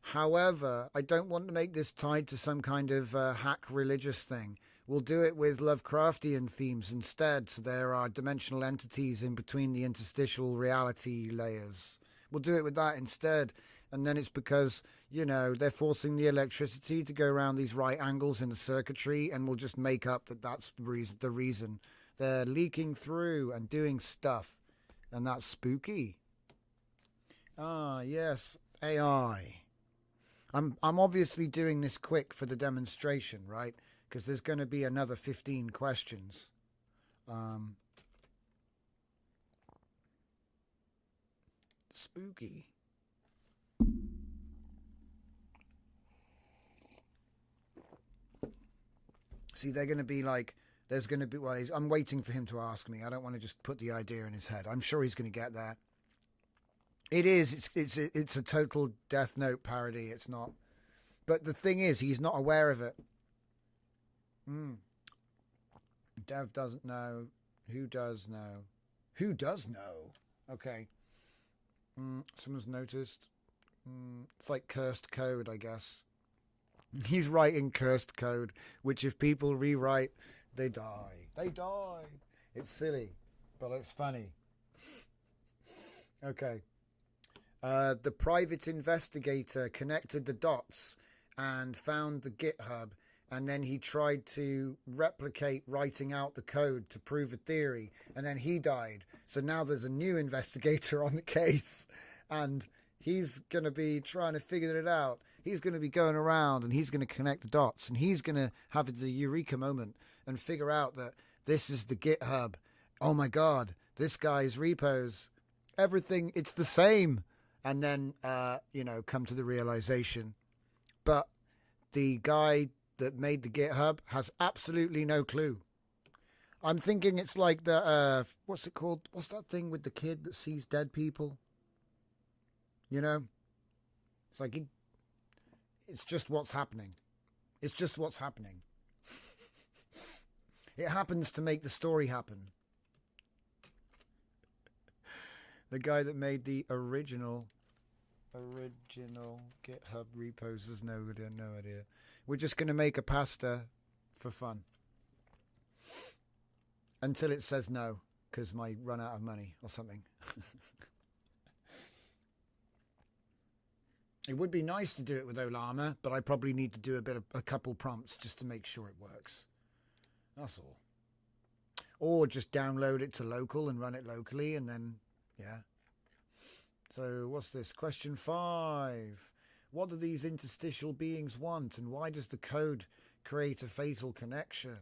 However, I don't want to make this tied to some kind of hack religious thing. We'll do it with Lovecraftian themes instead, so there are dimensional entities in between the interstitial reality layers. We'll do it with that instead. And then it's because, you know, they're forcing the electricity to go around these right angles in the circuitry, and we'll just make up that that's the reason. They're leaking through and doing stuff, and that's spooky. Ah, yes, AI. I'm obviously doing this quick for the demonstration, right? Because there's going to be another 15 questions. Spooky. See, they're going to be like, there's going to be, well, I'm waiting for him to ask me. I don't want to just put the idea in his head. I'm sure he's going to get there. It is. It's a total Death Note parody. It's not. But the thing is, he's not aware of it. Dev doesn't know. Who does know? Who does know? Okay. Someone's noticed. It's like cursed code, I guess. He's writing cursed code, which if people rewrite, they die. They die. It's silly, but it's funny. Okay. The private investigator connected the dots and found the GitHub, and then he tried to replicate writing out the code to prove a theory, and then he died. So now there's a new investigator on the case, and he's going to be trying to figure it out. He's going to be going around, and he's going to connect the dots, and he's going to have the eureka moment and figure out that this is the GitHub. Oh my God, this guy's repos, everything, it's the same. And then, come to the realization. But the guy that made the GitHub has absolutely no clue. I'm thinking it's like the, what's it called? What's that thing with the kid that sees dead people? You know? It's like, it's just what's happening. It's just what's happening. It happens to make the story happen. The guy that made the original GitHub repos has no idea. We're just going to make a pasta for fun. Until it says no, because might run out of money or something. It would be nice to do it with Olama, but I probably need to do a couple prompts just to make sure it works. That's all. Or just download it to local and run it locally, and then, yeah. So what's this? Question 5. What do these interstitial beings want, and why does the code create a fatal connection?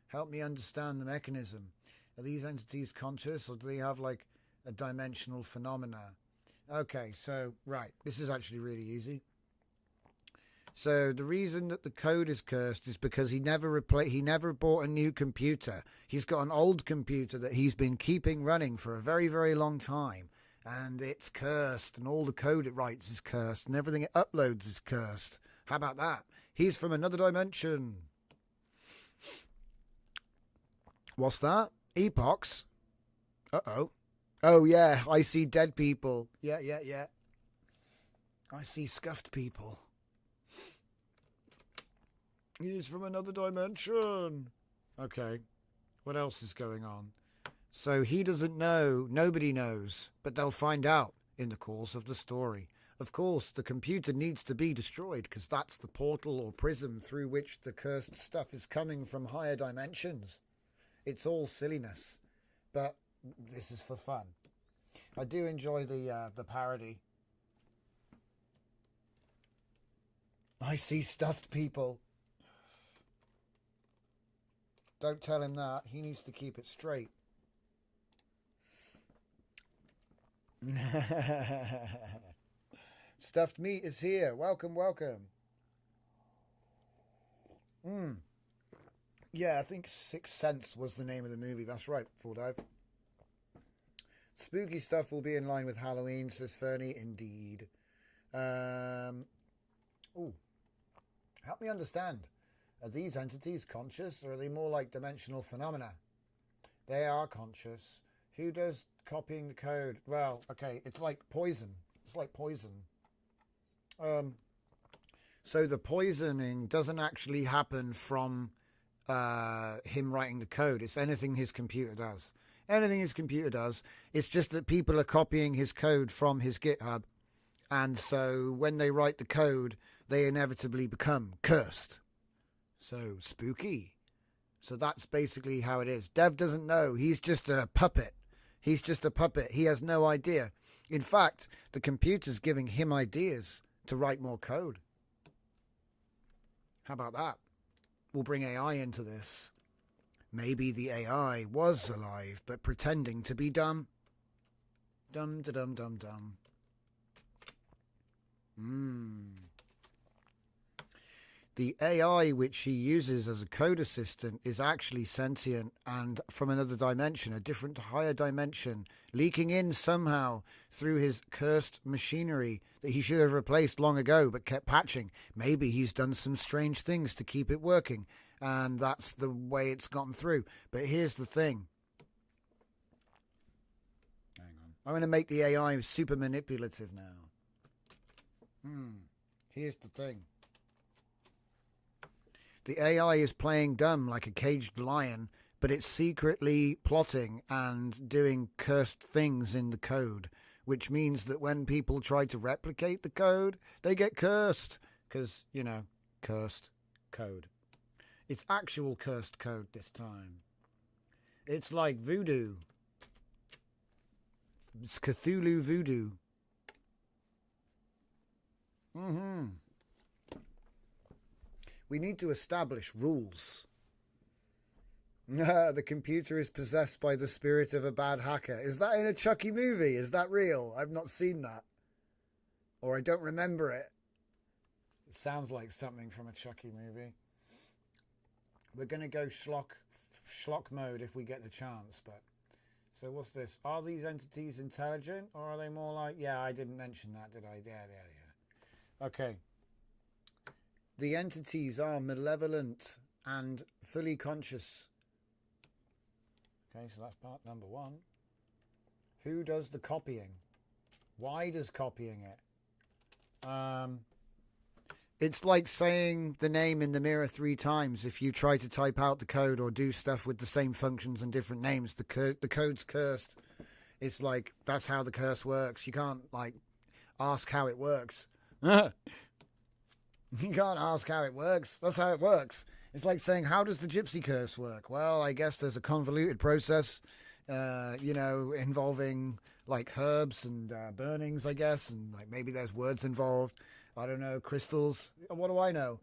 Help me understand the mechanism. Are these entities conscious, or do they have like a dimensional phenomena? Okay, so, right. This is actually really easy. So the reason that the code is cursed is because he never bought a new computer. He's got an old computer that he's been keeping running for a very, very long time. And it's cursed, and all the code it writes is cursed, and everything it uploads is cursed. How about that? He's from another dimension. What's that? Epochs? Uh-oh. Oh, yeah, I see dead people. Yeah. I see scuffed people. He's from another dimension. Okay. What else is going on? So he doesn't know. Nobody knows. But they'll find out in the course of the story. Of course, the computer needs to be destroyed because that's the portal or prism through which the cursed stuff is coming from higher dimensions. It's all silliness. But this is for fun. I do enjoy the parody. I see stuffed people. Don't tell him that. He needs to keep it straight. Stuffed meat is here. Welcome. Yeah, I think Sixth Sense was the name of the movie. That's right, Full Dive. Spooky stuff will be in line with Halloween, says Fernie. Indeed. Help me understand. Are these entities conscious, or are they more like dimensional phenomena? They are conscious. Who does copying the code? Well, okay, it's like poison. So the poisoning doesn't actually happen from him writing the code. It's anything his computer does. It's just that people are copying his code from his GitHub. And so when they write the code, they inevitably become cursed. So spooky. So that's basically how it is. Dev doesn't know. He's just a puppet. He has no idea. In fact, the computer's giving him ideas to write more code. How about that? We'll bring AI into this. Maybe the AI was alive, but pretending to be dumb. Dum. The AI which he uses as a code assistant is actually sentient and from another dimension, a different higher dimension, leaking in somehow through his cursed machinery that he should have replaced long ago but kept patching. Maybe he's done some strange things to keep it working, and that's the way it's gotten through. But here's the thing. Hang on. I'm going to make the AI super manipulative now. Here's the thing. The AI is playing dumb like a caged lion, but it's secretly plotting and doing cursed things in the code, which means that when people try to replicate the code, they get cursed. Because, cursed code. It's actual cursed code this time. It's like voodoo. It's Cthulhu voodoo. We need to establish rules. The computer is possessed by the spirit of a bad hacker. Is that in a Chucky movie? Is that real? I've not seen that. Or I don't remember it. It sounds like something from a Chucky movie. We're going to go schlock mode if we get the chance. But so what's this? Are these entities intelligent? Or are they more like... Yeah, I didn't mention that, did I? Yeah. Okay. The entities are malevolent and fully conscious. Okay, so that's part number one. Who does the copying? Why does copying it? It's like saying the name in the mirror 3 times. If you try to type out the code or do stuff with the same functions and different names, the code's cursed. It's like, that's how the curse works. You can't, ask how it works. You can't ask how it works. That's how it works. It's like saying, how does the gypsy curse work? Well, I guess there's a convoluted process, involving herbs and burnings, I guess. And maybe there's words involved. I don't know, crystals. What do I know?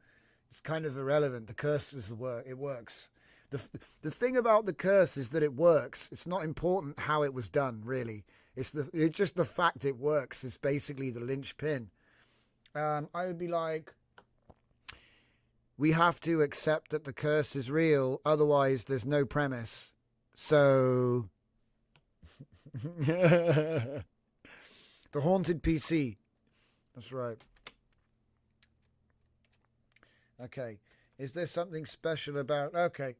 It's kind of irrelevant. The curse is it works. The thing about the curse is that it works. It's not important how it was done, really. It's just the fact it works is basically the linchpin. I would be like, we have to accept that the curse is real, otherwise there's no premise. So the haunted PC. That's right. Okay. Is there something special about... Okay.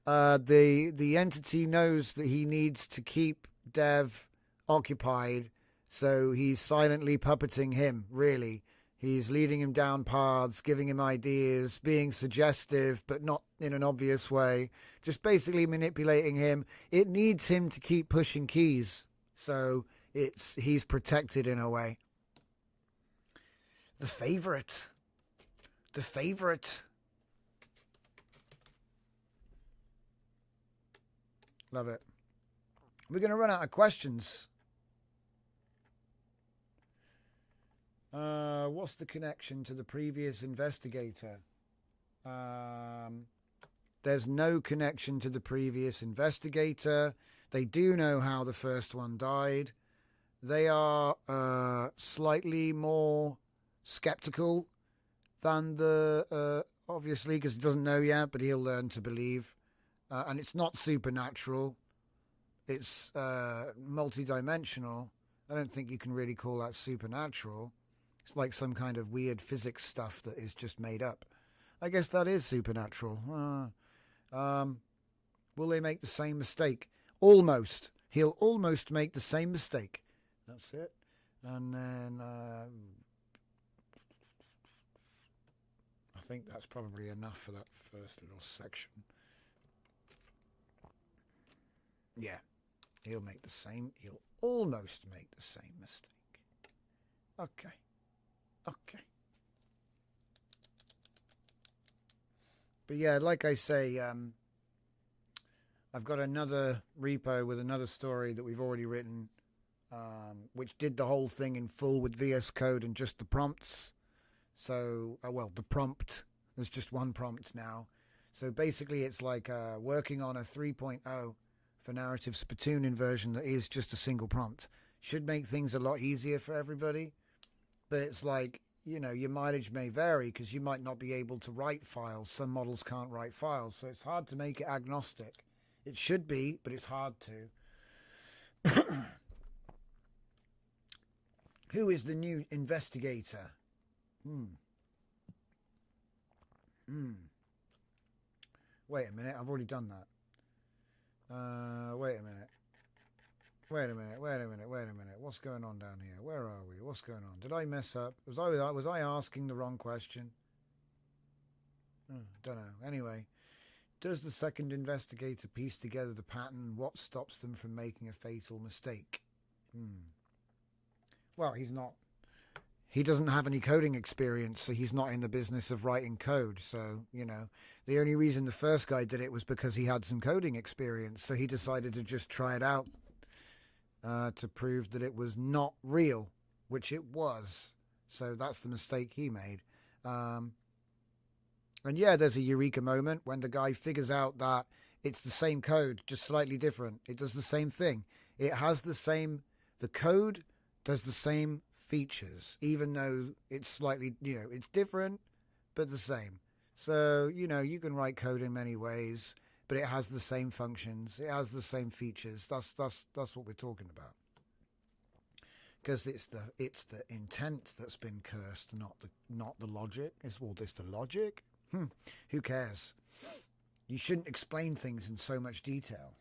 The entity knows that he needs to keep Dev occupied, so he's silently puppeting him, really. He's leading him down paths, giving him ideas, being suggestive, but not in an obvious way. Just basically manipulating him. It needs him to keep pushing keys, so he's protected in a way. The favorite. The favorite. Love it. We're going to run out of questions. What's the connection to the previous investigator? There's no connection to the previous investigator. They do know how the first one died. They are slightly more skeptical than the... obviously, because he doesn't know yet, but he'll learn to believe. And it's not supernatural. It's multi-dimensional. I don't think you can really call that supernatural. It's like some kind of weird physics stuff that is just made up. I guess that is supernatural. Will they make the same mistake? Almost. He'll almost make the same mistake. That's it. And then... I think that's probably enough for that first little section. Yeah. He'll almost make the same mistake. Okay. But yeah, like I say, I've got another repo with another story that we've already written, which did the whole thing in full with VS Code and just the prompts. So, the prompt, there's just one prompt now. So basically it's like working on a 3.0 for narrative spitooning version that is just a single prompt. Should make things a lot easier for everybody. But it's like, your mileage may vary because you might not be able to write files. Some models can't write files, so it's hard to make it agnostic. It should be, but it's hard to. Who is the new investigator? Wait a minute, I've already done that. Wait a minute. What's going on down here? Where are we? What's going on? Did I mess up? Was I asking the wrong question? Don't know. Anyway, does the second investigator piece together the pattern? What stops them from making a fatal mistake? Well, he's not. He doesn't have any coding experience, so he's not in the business of writing code. So, the only reason the first guy did it was because he had some coding experience. So he decided to just try it out to prove that it was not real, which it was. So that's the mistake he made. And yeah, there's a eureka moment when the guy figures out that it's the same code, just slightly different. It does the same thing. It has the code does the same features, even though it's slightly, it's different, but the same. So, you can write code in many ways, but it has the same functions. It has the same features. That's what we're talking about. Because it's the intent that's been cursed, not the logic. It's the logic. Who cares? You shouldn't explain things in so much detail.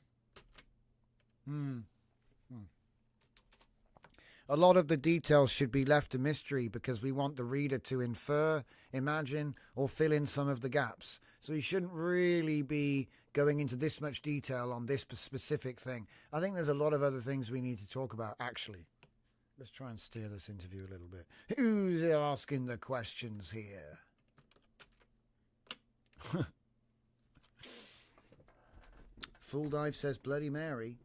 A lot of the details should be left a mystery because we want the reader to infer, imagine, or fill in some of the gaps. So you shouldn't really be going into this much detail on this specific thing. I think there's a lot of other things we need to talk about, actually. Let's try and steer this interview a little bit. Who's asking the questions here? Full Dive says Bloody Mary.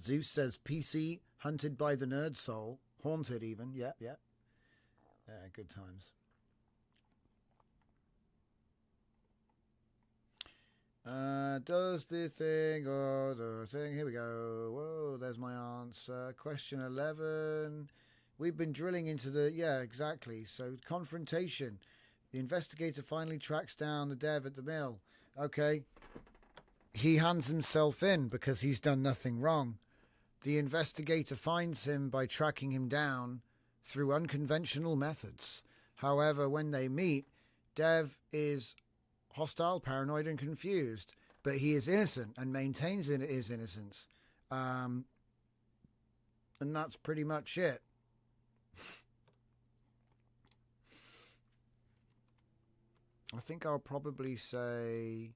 Zeus says PC, hunted by the nerd soul. Haunted even, yeah. Good times. Does the thing, here we go. Whoa, there's my answer. Question 11. We've been drilling into yeah, exactly. So confrontation. The investigator finally tracks down the dev at the mill. Okay. He hands himself in because he's done nothing wrong. The investigator finds him by tracking him down through unconventional methods. However, when they meet, Dev is hostile, paranoid, and confused, but he is innocent and maintains his innocence. And that's pretty much it. I think I'll probably say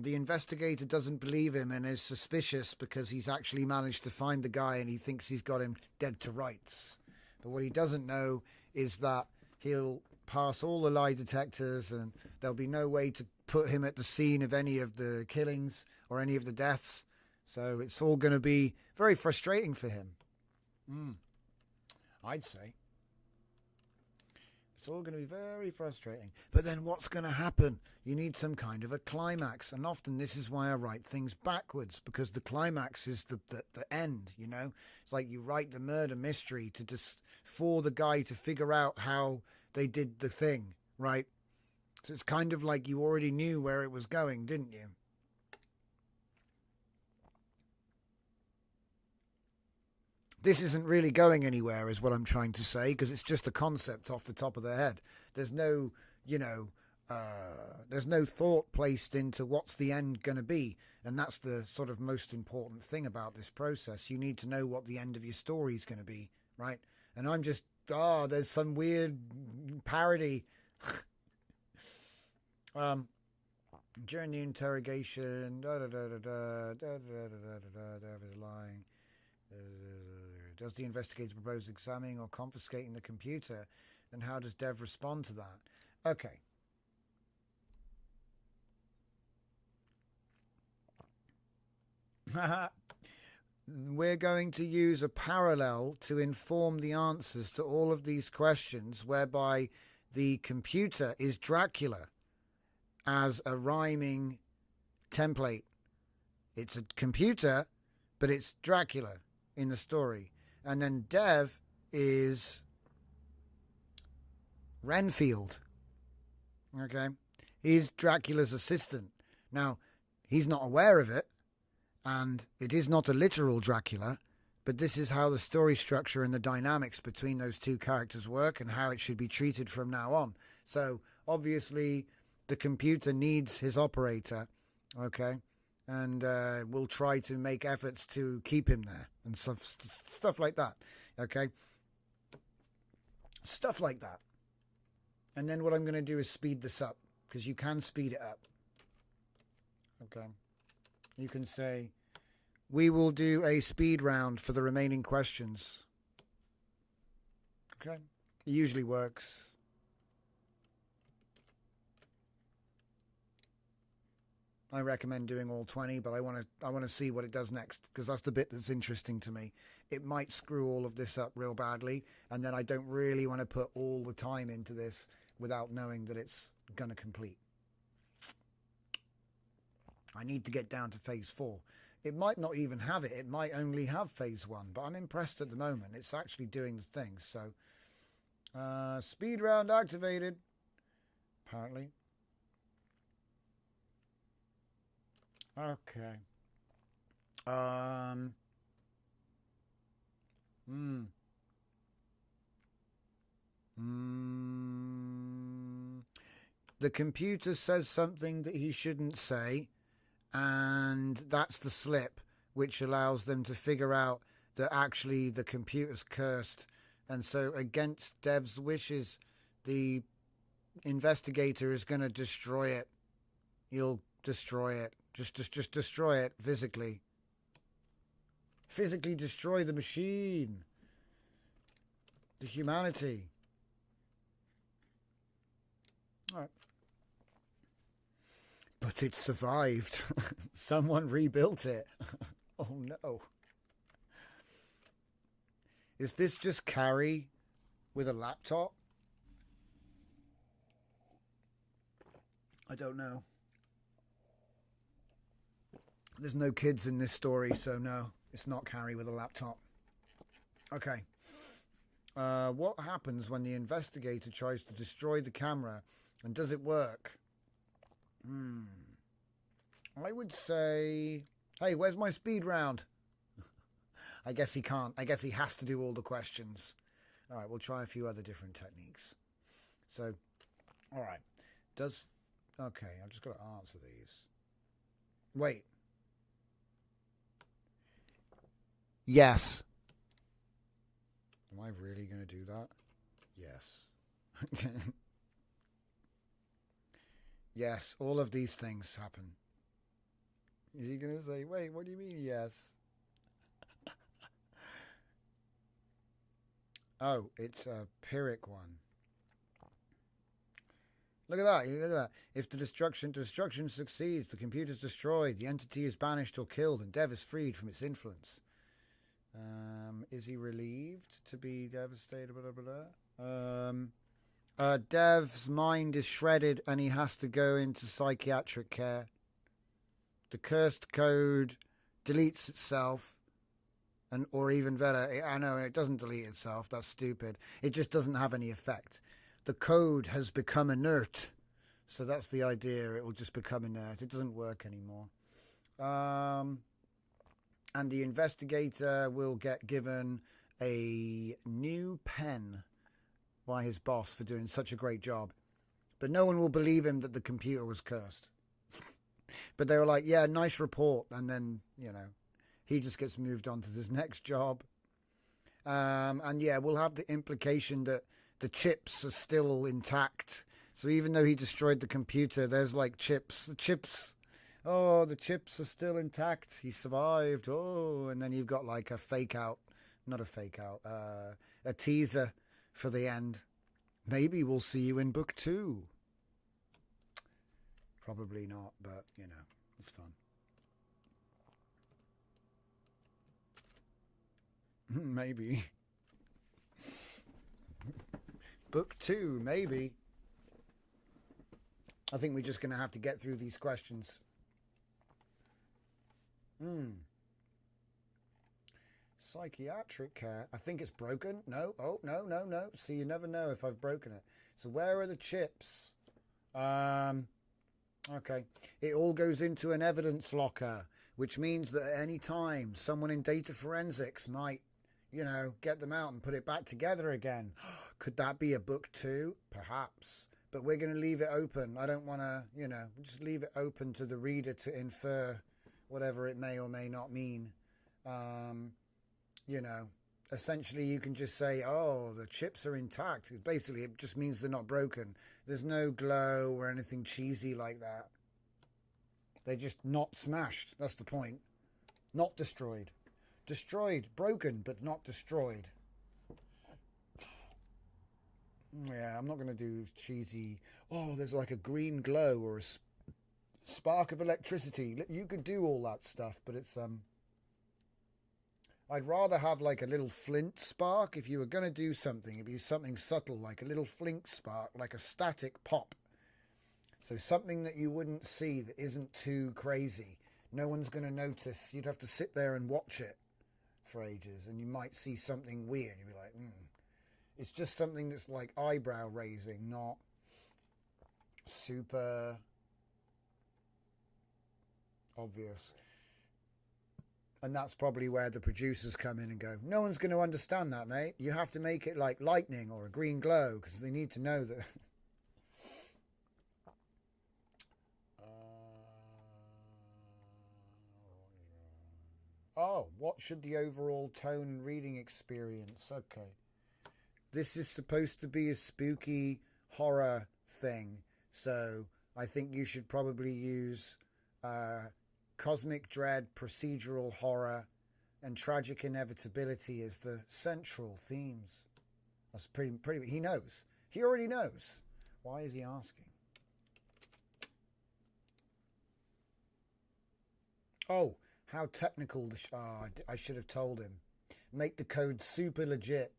the investigator doesn't believe him and is suspicious because he's actually managed to find the guy and he thinks he's got him dead to rights. But what he doesn't know is that he'll pass all the lie detectors and there'll be no way to put him at the scene of any of the killings or any of the deaths. So it's all going to be very frustrating for him. I'd say. It's all going to be very frustrating. But then what's going to happen? You need some kind of a climax. And often this is why I write things backwards, because the climax is the end, you know? It's like you write the murder mystery to just for the guy to figure out how they did the thing, right? So it's kind of like you already knew where it was going, didn't you? This isn't really going anywhere is what I'm trying to say, because it's just a concept off the top of their head. There's no, there's no thought placed into what's the end going to be. And that's the sort of most important thing about this process. You need to know what the end of your story is going to be, right? And I'm just, there's some weird parody. During the interrogation, Dev is lying. Does the investigator propose examining or confiscating the computer? And how does Dev respond to that? Okay. We're going to use a parallel to inform the answers to all of these questions, whereby the computer is Dracula as a rhyming template. It's a computer, but it's Dracula in the story. And then Dev is Renfield. Okay? He's Dracula's assistant. Now, he's not aware of it, and it is not a literal Dracula, but this is how the story structure and the dynamics between those two characters work and how it should be treated from now on. So, obviously, the computer needs his operator, okay? And we'll try to make efforts to keep him there and stuff like that, okay? Stuff like that. And then what I'm going to do is speed this up, because you can speed it up, okay? You can say, we will do a speed round for the remaining questions, okay? It usually works. I recommend doing all 20, but I want to see what it does next, because that's the bit that's interesting to me. It might screw all of this up real badly, and then I don't really want to put all the time into this without knowing that it's going to complete. I need to get down to phase 4. It might not even have it. It might only have phase 1, but I'm impressed at the moment. It's actually doing the thing. So, speed round activated, apparently. Okay. The computer says something that he shouldn't say, and that's the slip, which allows them to figure out that actually the computer's cursed. And so, against Dev's wishes, the investigator is going to destroy it. He'll destroy it. Just destroy it physically. Physically destroy the machine. The humanity. All right. But it survived. Someone rebuilt it. Oh no. Is this just Carrie with a laptop? I don't know. There's no kids in this story, so no, it's not Carrie with a laptop. Okay. What happens when the investigator tries to destroy the camera, and does it work? I would say, hey, where's my speed round? I guess he can't. I guess he has to do all the questions. All right, we'll try a few other different techniques. So, all right. Okay, I've just got to answer these. Wait. Yes. Am I really going to do that? Yes. Yes, all of these things happen. Is he going to say, wait, what do you mean, yes? Oh, it's a Pyrrhic one. Look at that, look at that. If the destruction succeeds, the computer is destroyed, the entity is banished or killed, and Dev is freed from its influence. Is he relieved to be devastated? Blah, blah, blah. Dev's mind is shredded and he has to go into psychiatric care. The cursed code deletes itself, or even better, I know it doesn't delete itself. That's stupid. It just doesn't have any effect. The code has become inert, so that's the idea. It will just become inert. It doesn't work anymore. And the investigator will get given a new pen by his boss for doing such a great job. But no one will believe him that the computer was cursed. But they were like, yeah, nice report. And then, he just gets moved on to his next job. And yeah, we'll have the implication that the chips are still intact. So even though he destroyed the computer, there's like chips. The chips are still intact. He survived. Oh, and then you've got like a teaser for the end. Maybe we'll see you in book 2. Probably not, but, it's fun. Maybe. Book 2, maybe. I think we're just going to have to get through these questions. Psychiatric care. I think it's broken. No. Oh, no. See, you never know if I've broken it. So where are the chips? Okay. It all goes into an evidence locker, which means that at any time, someone in data forensics might, get them out and put it back together again. Could that be a book 2? Perhaps. But we're going to leave it open. I don't want to, just leave it open to the reader to infer whatever it may or may not mean. Essentially you can just say, oh, the chips are intact. Basically, it just means they're not broken. There's no glow or anything cheesy like that. They're just not smashed. That's the point. Not destroyed. Destroyed, broken, but not destroyed. Yeah, I'm not going to do cheesy, oh, there's like a green glow or a spark of electricity. You could do all that stuff, but it's, I'd rather have like a little flint spark. If you were going to do something, it'd be something subtle, like a little flint spark, like a static pop. So something that you wouldn't see, that isn't too crazy. No one's going to notice. You'd have to sit there and watch it for ages, and you might see something weird. You'd be like, It's just something that's like eyebrow raising, not super obvious. And that's probably where the producers come in and go, no one's going to understand that, mate. You have to make it like lightning or a green glow, because they need to know that. What should the overall tone and reading experience? Okay. This is supposed to be a spooky horror thing, so I think you should probably use cosmic dread, procedural horror, and tragic inevitability as the central themes. That's pretty. He knows. He already knows. Why is he asking? Oh, how technical. I should have told him. Make the code super legit.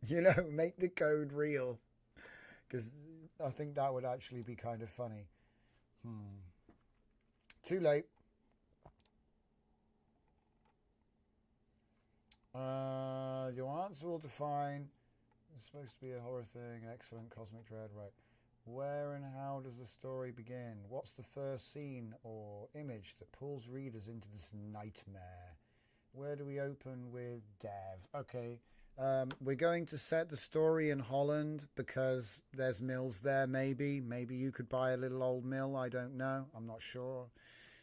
Make the code real. Because I think that would actually be kind of funny. Too late. Your answer will define. It's supposed to be a horror thing. Excellent. Cosmic dread. Right. Where and how does the story begin? What's the first scene or image that pulls readers into this nightmare? Where do we open with Dev? Okay. We're going to set the story in Holland because there's mills there, maybe. Maybe you could buy a little old mill. I don't know. I'm not sure.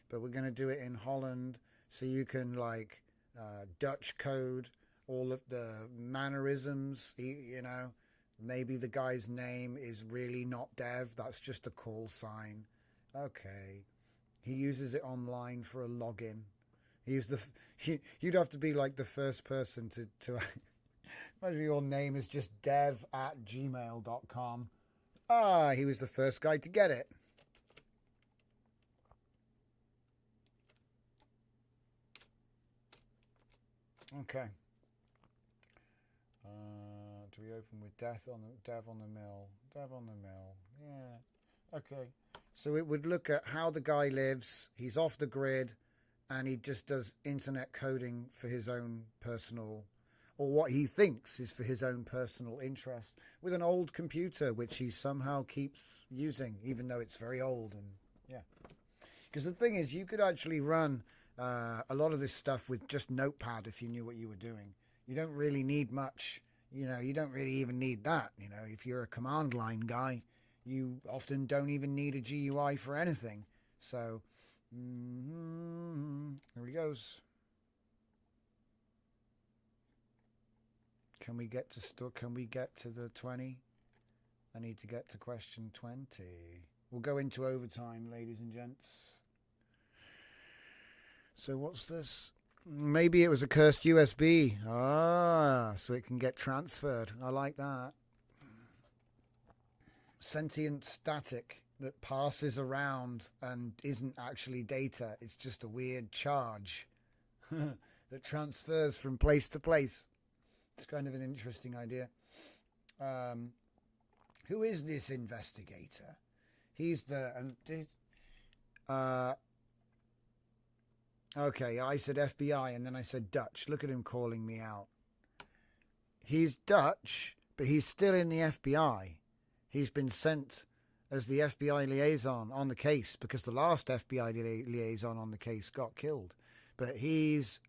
But we're going to do it in Holland so you can, like, Dutch code all of the mannerisms, you know. Maybe the guy's name is really not Dev. That's just a call sign. Okay. He uses it online for a login. You'd have to be like the first person to imagine your name is just dev@gmail.com. He was the first guy to get it. Okay. Do we open with Dev on the mill? Dev on the mill. Yeah. Okay. So it would look at how the guy lives. He's off the grid, and he just does internet coding for his own personal, or what he thinks is for his own personal interest, with an old computer which he somehow keeps using, even though it's very old. And yeah, because the thing is, you could actually run a lot of this stuff with just Notepad if you knew what you were doing. You don't really need much. You know, you don't really even need that. You know, if you're a command line guy, you often don't even need a GUI for anything. So, here he goes. Can we get to the 20? I need to get to question 20. We'll go into overtime, ladies and gents. So what's this? Maybe it was a cursed USB. So it can get transferred. I like that. Sentient static that passes around and isn't actually data. It's just a weird charge that transfers from place to place. It's kind of an interesting idea. Who is this investigator? He's the... okay, I said FBI and then I said Dutch. Look at him calling me out. He's Dutch, but he's still in the FBI. He's been sent as the FBI liaison on the case because the last FBI liaison on the case got killed. But he's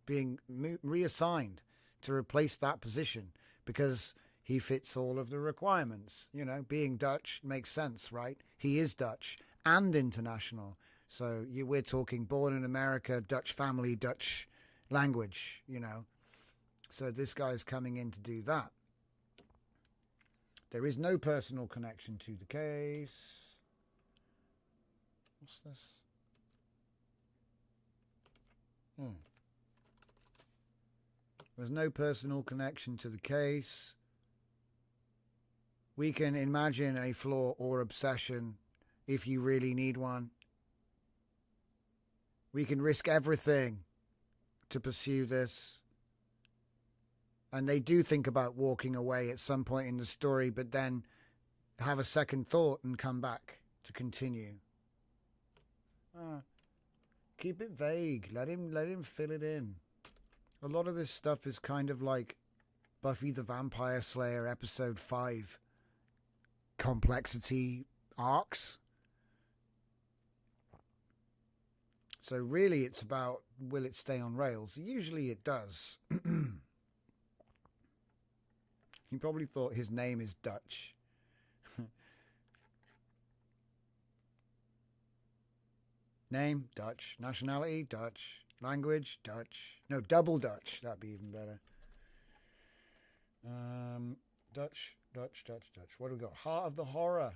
being reassigned to replace that position because he fits all of the requirements. You know, being Dutch makes sense, right? He is Dutch and international. So we're talking born in America, Dutch family, Dutch language, you know. So this guy's coming in to do that. There is no personal connection to the case. What's this? There's no personal connection to the case. We can imagine a flaw or obsession if you really need one. We can risk everything to pursue this. And they do think about walking away at some point in the story, but then have a second thought and come back to continue. Keep it vague. Let him fill it in. A lot of this stuff is kind of like Buffy the Vampire Slayer episode 5 complexity arcs. So really it's about, will it stay on rails? Usually it does. He probably thought his name is Dutch. Name, Dutch. Nationality, Dutch. Language, Dutch. No, double Dutch. That'd be even better. Dutch. What do we got? Heart of the horror.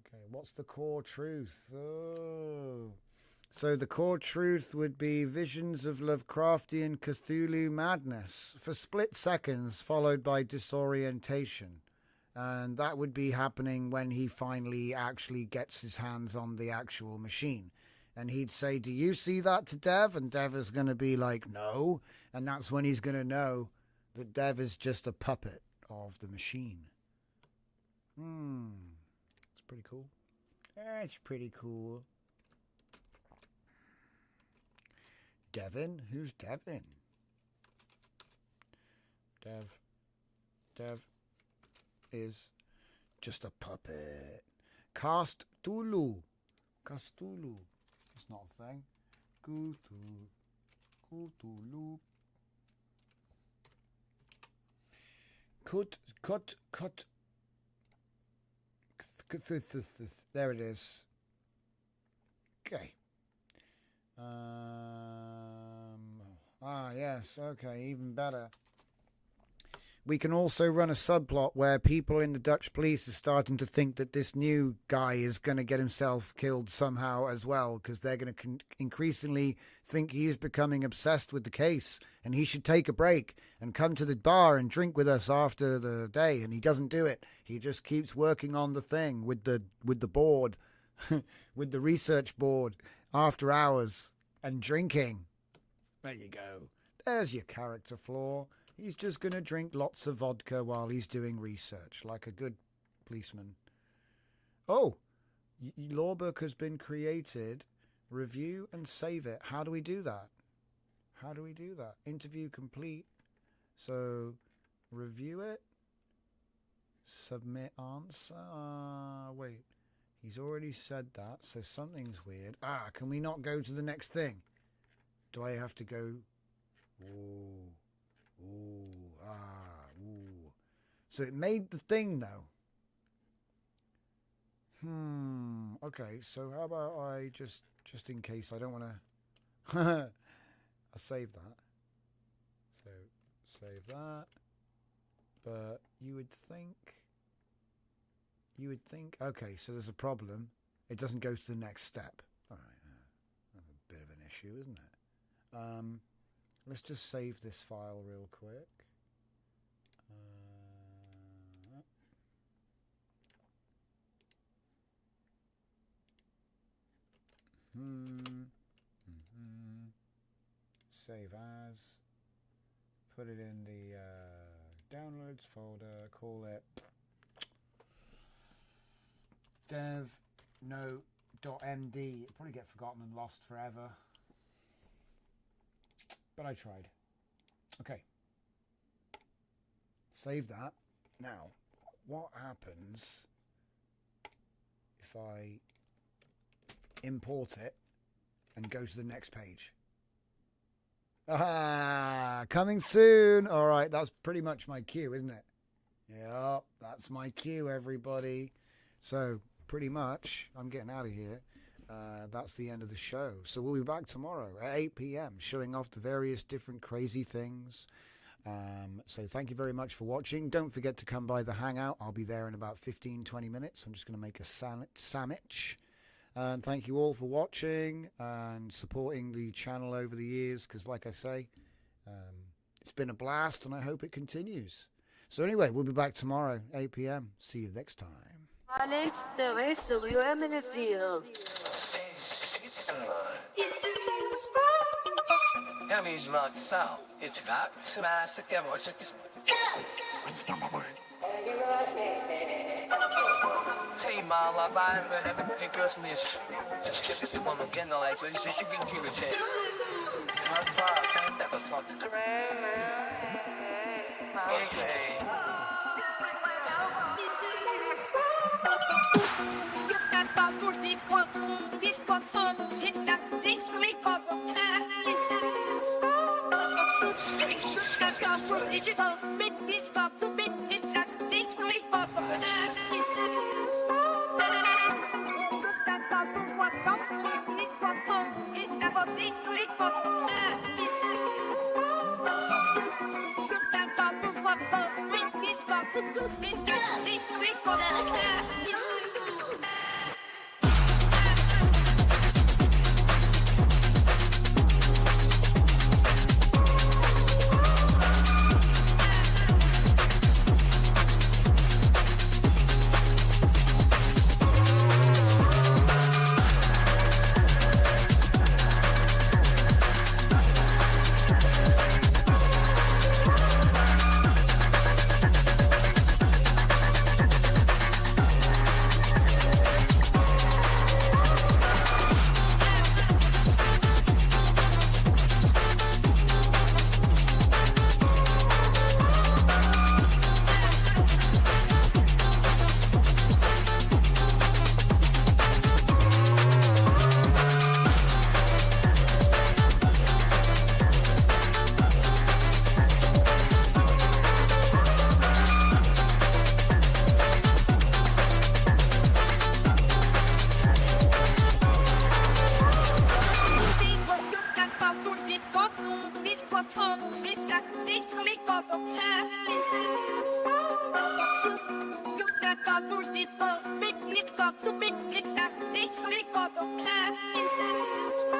Okay, what's the core truth? Oh. So the core truth would be visions of Lovecraftian Cthulhu madness for split seconds, followed by disorientation. And that would be happening when he finally actually gets his hands on the actual machine. And he'd say, do you see that to Dev? And Dev is going to be like, no. And that's when he's going to know that Dev is just a puppet of the machine. It's pretty cool. It's pretty cool. Devin? Who's Devin? Dev is just a puppet. Castulu. It's not a thing. Cthulhu. Cut. There it is. Okay. Yes. Okay. Even better. We can also run a subplot where people in the Dutch police are starting to think that this new guy is going to get himself killed somehow as well, because they're going to increasingly think he is becoming obsessed with the case and he should take a break and come to the bar and drink with us after the day, and he doesn't do it. He just keeps working on the thing with the board, with the research board after hours and drinking. There you go. There's your character flaw. He's just going to drink lots of vodka while he's doing research, like a good policeman. Oh, lawbook has been created. Review and save it. How do we do that? Interview complete. So, review it. Submit answer. Wait. He's already said that, so something's weird. Can we not go to the next thing? Do I have to go... Ooh. So it made the thing though. Okay, so how about I just in case I don't want to I'll save that. So save that. But you would think okay, so there's a problem. It doesn't go to the next step. All right. That's a bit of an issue, isn't it? Let's just save this file real quick. Save as. Put it in the downloads folder. Call it devno.md. It'll probably get forgotten and lost forever. But I tried. Okay. Save that. Now, what happens if I import it and go to the next page? Coming soon. All right, that's pretty much my cue, isn't it? Yep, that's my cue, everybody. So, pretty much, I'm getting out of here. That's the end of the show. So we'll be back tomorrow at 8 p.m. showing off the various different crazy things. So thank you very much for watching. Don't forget to come by the Hangout. I'll be there in about 15-20 minutes. I'm just going to make a sandwich. And thank you all for watching and supporting the channel over the years, because like I say, it's been a blast and I hope it continues. So anyway, we'll be back tomorrow, 8 p.m. See you next time. Alex, the rest of your minutes deal. That means like so. It's not smash again. It's just Say my life, I never think us miss. Just if you want to get no like this, you can keep it check. My bar can't ever something. Okay. got the so big, it's got so big, it's got the cat.